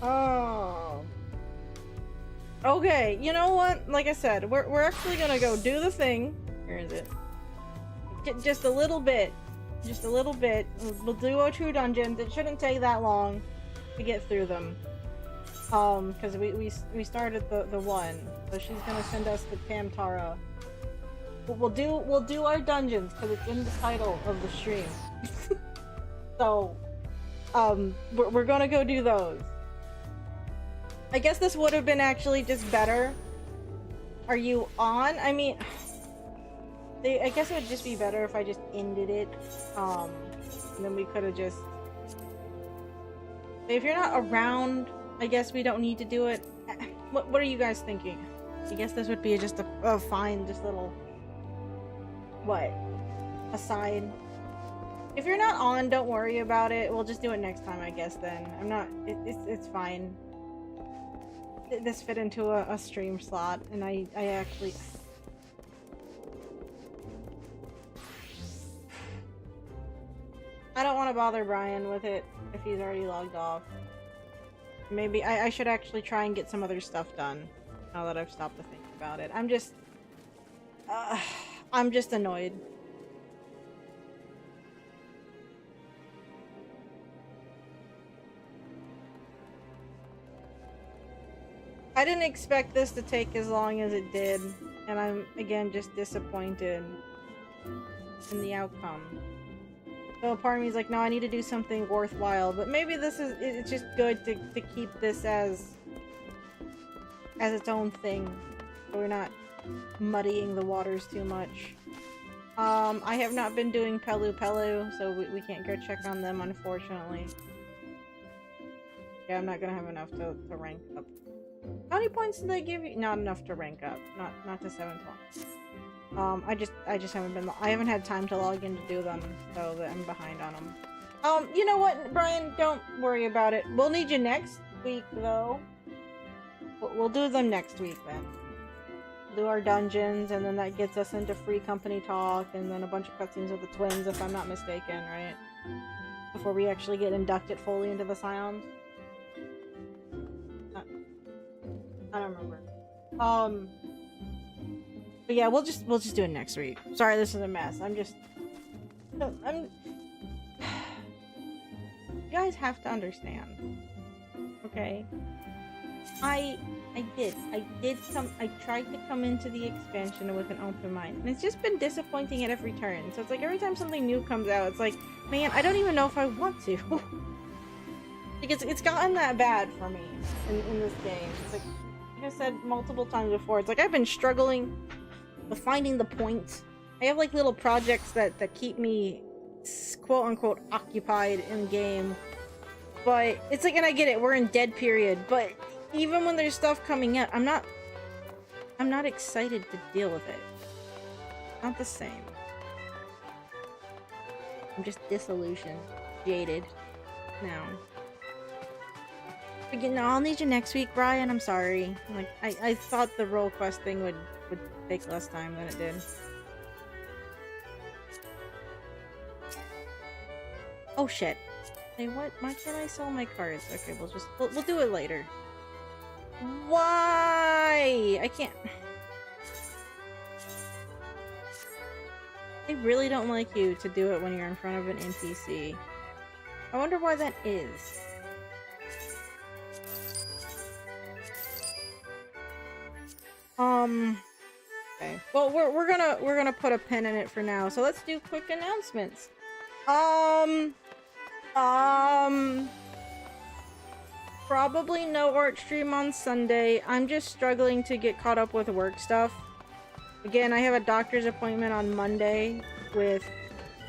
Oh. Okay, you know what? Like I said, we're actually gonna go do the thing. Where is it? Just a little bit. Just a little bit. We'll do our 2 dungeons. It shouldn't take that long to get through them. Because we started the 1. So she's gonna send us to Tamtara. We'll do our dungeons because it's in the title of the stream. So, we're gonna go do those. I guess this would have been actually just better. Are you on? I mean, I guess it would just be better if I just ended it. And then we could have just... If you're not around, I guess we don't need to do it. What are you guys thinking? I guess this would be just a fine, just little... What? Aside. If you're not on, don't worry about it. We'll just do it next time, I guess, then. I'm not... It's fine. This fit into a stream slot, and I actually... I don't want to bother Brian with it if he's already logged off. Maybe I should actually try and get some other stuff done now that I've stopped to think about it. I'm just annoyed. I didn't expect this to take as long as it did, and I'm, again, just disappointed in the outcome. So part of me is like, no, I need to do something worthwhile, but maybe this is, it's just good to keep this as its own thing, so we're not muddying the waters too much. I have not been doing Pelu Pelu, so we can't go check on them, unfortunately. Yeah, I'm not gonna have enough to rank up. How many points did they give you? Not enough to rank up. Not to 720. I just haven't been. I haven't had time to log in to do them, so that I'm behind on them. You know what, Brian? Don't worry about it. We'll need you next week, though. We'll do them next week then. Do our dungeons, and then that gets us into free company talk, and then a bunch of cutscenes with the twins, if I'm not mistaken, right? Before we actually get inducted fully into the Scions. I don't remember. But yeah, we'll just do it next week. Sorry, this is a mess. I'm you guys have to understand. Okay? I tried to come into the expansion with an open mind, and it's just been disappointing at every turn. So it's like every time something new comes out, it's like, man, I don't even know if I want to. Like it's gotten that bad for me in this game. It's like I said multiple times before, it's like I've been struggling with finding the point. I have like little projects that keep me quote unquote occupied in game. But it's like, and I get it, we're in dead period, but even when there's stuff coming out, I'm not excited to deal with it. Not the same. I'm just disillusioned, jaded now. But you know, I'll need you next week, Brian. I'm sorry. Like I thought the role quest thing would take less time than it did. Oh shit. Hey, what? Why can't I sell my cards? Okay, we'll do it later. Why? I can't. They really don't like you to do it when you're in front of an NPC. I wonder why that is. Okay. Well, we're gonna put a pin in it for now. So let's do quick announcements. Probably no art stream on Sunday. I'm just struggling to get caught up with work stuff. Again, I have a doctor's appointment on Monday with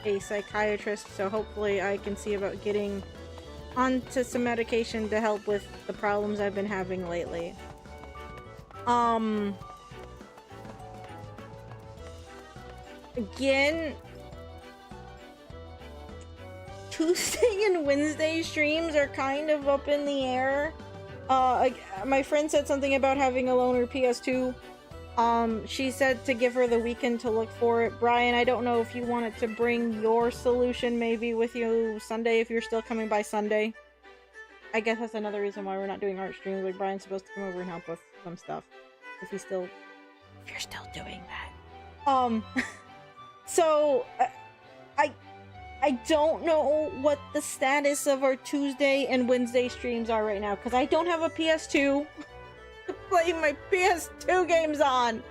a psychiatrist, so hopefully I can see about getting onto some medication to help with the problems I've been having lately. Again, Tuesday and Wednesday streams are kind of up in the air. My friend said something about having a loaner PS2. She said to give her the weekend to look for it. Brian, I don't know if you wanted to bring your solution maybe with you Sunday if you're still coming by Sunday. I guess that's another reason why we're not doing art streams. Like, Brian's supposed to come over and help with some stuff. If you're still doing that. So, I don't know what the status of our Tuesday and Wednesday streams are right now, because I don't have a PS2 to play my PS2 games on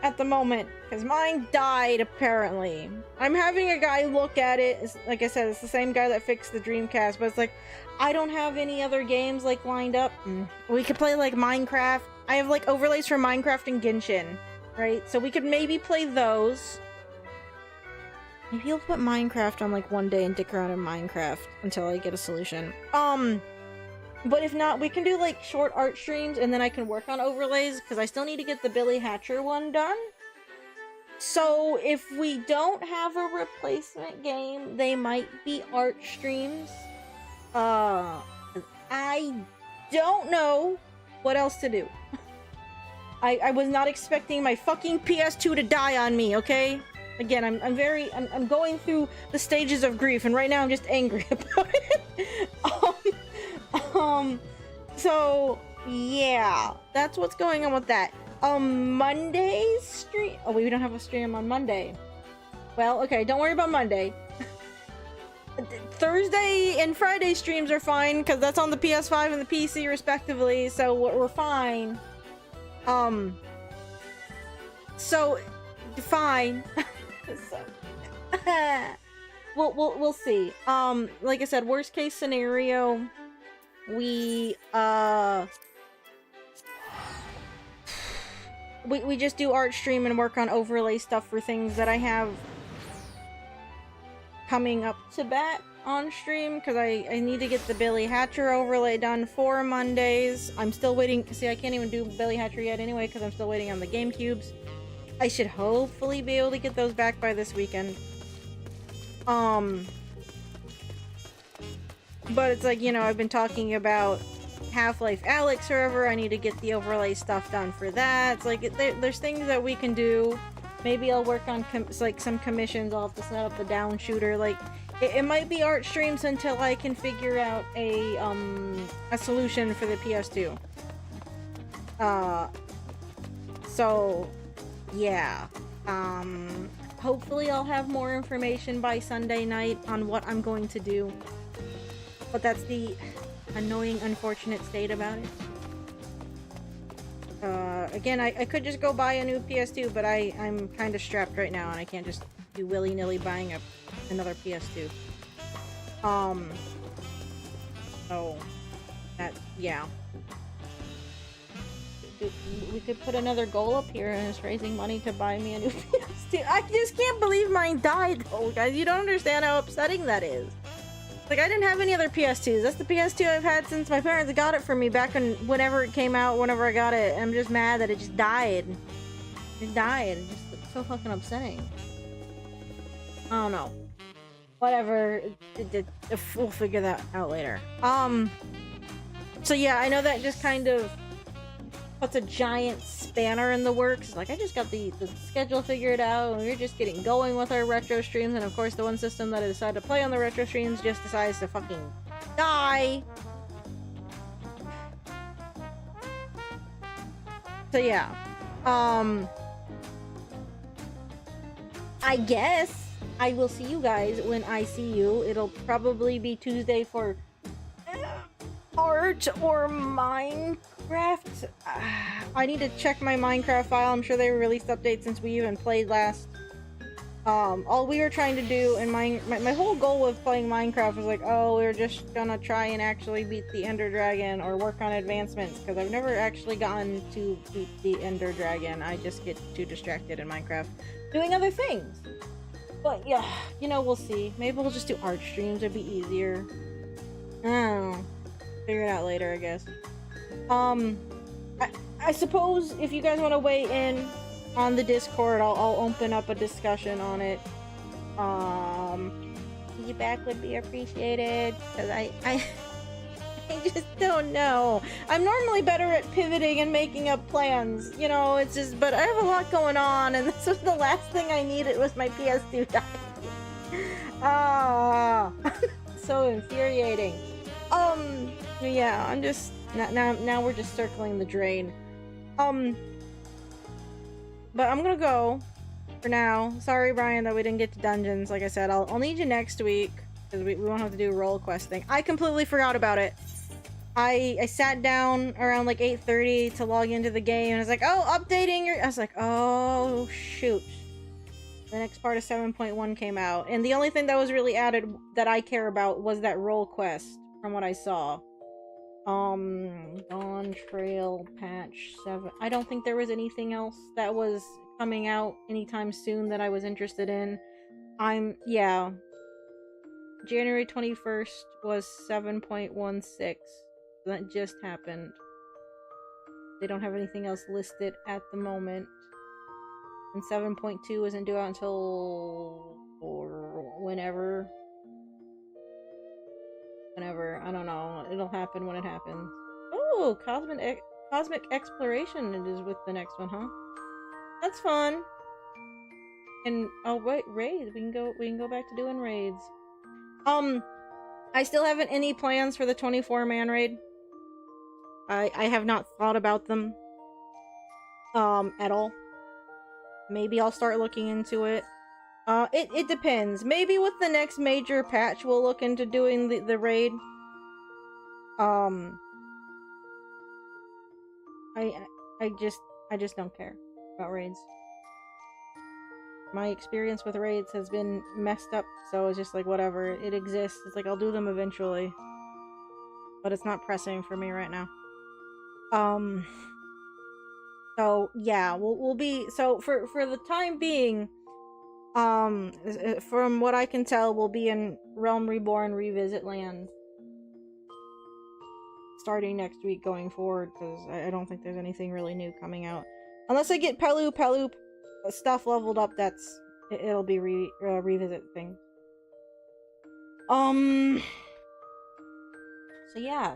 at the moment, because mine died, apparently. I'm having a guy look at it. Like I said, it's the same guy that fixed the Dreamcast, but it's like, I don't have any other games, like, lined up. We could play, like, Minecraft. I have, like, overlays for Minecraft and Genshin, right? So we could maybe play those. Maybe you'll put Minecraft on, like, one day and dick around in Minecraft until I get a solution. But if not, we can do, like, short art streams, and then I can work on overlays, because I still need to get the Billy Hatcher one done. So, if we don't have a replacement game, they might be art streams. I don't know what else to do. I was not expecting my fucking PS2 to die on me, okay? Again, I'm going through the stages of grief, and right now I'm just angry about it. So, yeah, that's what's going on with that. Monday's stream. Oh, we don't have a stream on Monday. Well, okay, don't worry about Monday. Thursday and Friday streams are fine, because that's on the PS5 and the PC, respectively, so we're fine. So, fine. We'll see. Like I said, worst case scenario, we just do art stream and work on overlay stuff for things that I have coming up to bat on stream, because I need to get the Billy Hatcher overlay done for Mondays. I'm still waiting. See, I can't even do Billy Hatcher yet anyway, because I'm still waiting on the GameCubes. I should hopefully be able to get those back by this weekend. But it's like, you know, I've been talking about Half-Life Alyx forever. I need to get the overlay stuff done for that. It's like, there's things that we can do. Maybe I'll work on like some commissions. I'll have to set up a down shooter. Like, it might be art streams until I can figure out a solution for the PS2. So yeah. Hopefully I'll have more information by Sunday night on what I'm going to do. But that's the annoying, unfortunate state about it. Again, I could just go buy a new PS2, but I'm kind of strapped right now, and I can't just be willy-nilly buying another PS2. So, yeah. We could put another goal up here, and it's raising money to buy me a new PS2. I just can't believe mine died, though, guys. You don't understand how upsetting that is. Like, I didn't have any other PS2s. That's the PS2 I've had since my parents got it for me back whenever it came out, whenever I got it. I'm just mad that it just died. It died. It's so fucking upsetting. I don't know. Whatever. We'll figure that out later. So yeah, I know that just kind of puts a giant spanner in the works. Like, I just got the schedule figured out, and we're just getting going with our retro streams, and of course the one system that I decided to play on the retro streams just decides to fucking die. So yeah. I guess I will see you guys when I see you. It'll probably be Tuesday for art or Minecraft. I need to check my Minecraft file. I'm sure they released updates since we even played last. All we were trying to do in my whole goal with playing Minecraft was like, oh, we're just gonna try and actually beat the Ender Dragon or work on advancements, because I've never actually gotten to beat the Ender Dragon. I just get too distracted in Minecraft doing other things. But yeah, you know, we'll see. Maybe we'll just do art streams. It'd be easier. I don't know. Figure it out later, I guess. I suppose if you guys want to weigh in on the Discord, I'll open up a discussion on it. Feedback would be appreciated, because I just don't know. I'm normally better at pivoting and making up plans, you know, it's just, but I have a lot going on, and this was the last thing I needed was my PS2 dying. So infuriating. Yeah, I'm just, now we're just circling the drain. But I'm gonna go for now. Sorry, Brian, that we didn't get to dungeons. Like I said, I'll need you next week, because we won't have to do a role quest thing. I completely forgot about it. I sat down around like 8:30 to log into the game, and I was like, oh, updating your... I was like, oh, shoot. The next part of 7.1 came out, and the only thing that was really added that I care about was that role quest, from what I saw. Dawn Trail Patch 7. I don't think there was anything else that was coming out anytime soon that I was interested in. Yeah. January 21st was 7.16. That just happened. They don't have anything else listed at the moment. And 7.2 isn't due out until... or whenever. I don't know. It'll happen when it happens. Oh, Cosmic Exploration is with the next one, huh? That's fun. And oh wait, raids. We can go back to doing raids. I still haven't any plans for the 24-man raid. I have not thought about them at all. Maybe I'll start looking into it. It depends. Maybe with the next major patch, we'll look into doing the raid. I just don't care about raids. My experience with raids has been messed up, so it's just like, whatever. It exists. It's like, I'll do them eventually. But it's not pressing for me right now. So, yeah, we'll be... So, for the time being... from what I can tell, we'll be in Realm Reborn Revisit Land starting next week going forward, because I don't think there's anything really new coming out. Unless I get Pelu stuff leveled up, it'll be revisit thing. So yeah.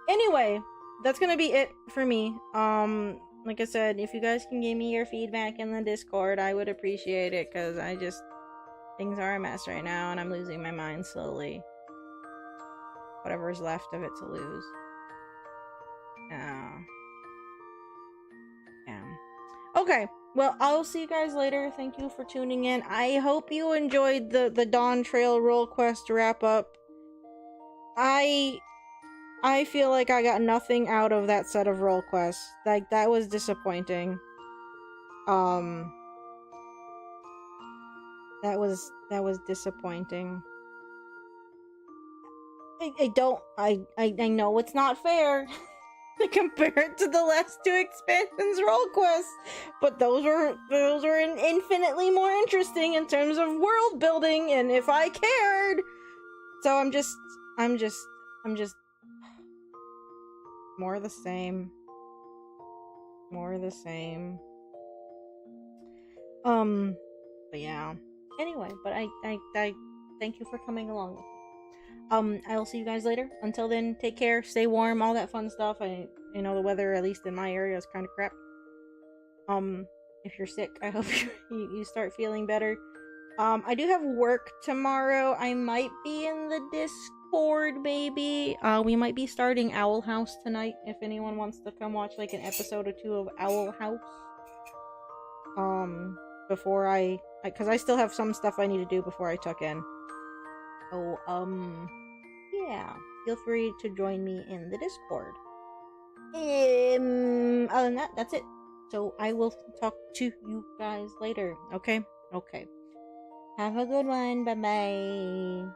Anyway, that's gonna be it for me. Like I said, if you guys can give me your feedback in the Discord, I would appreciate it, because things are a mess right now, and I'm losing my mind slowly. Whatever's left of it to lose. Yeah. Okay. Well, I'll see you guys later. Thank you for tuning in. I hope you enjoyed the Dawn Trail role quest wrap up. I feel like I got nothing out of that set of role quests. Like, that was disappointing. That was disappointing. I know it's not fair to compare it to the last two expansions role quests, but those were infinitely more interesting in terms of world building, and if I cared. So I'm just more of the same. More of the same. But yeah. Anyway, but I thank you for coming along with me. I'll see you guys later. Until then, take care, stay warm, all that fun stuff. You know, the weather, at least in my area, is kind of crap. If you're sick, I hope you start feeling better. I do have work tomorrow. I might be in the Discord, maybe. We might be starting Owl House tonight, if anyone wants to come watch, like, an episode or two of Owl House. Before because I still have some stuff I need to do before I tuck in. So, yeah. Feel free to join me in the Discord. Other than that, that's it. So, I will talk to you guys later, okay? Okay. Have a good one. Bye-bye.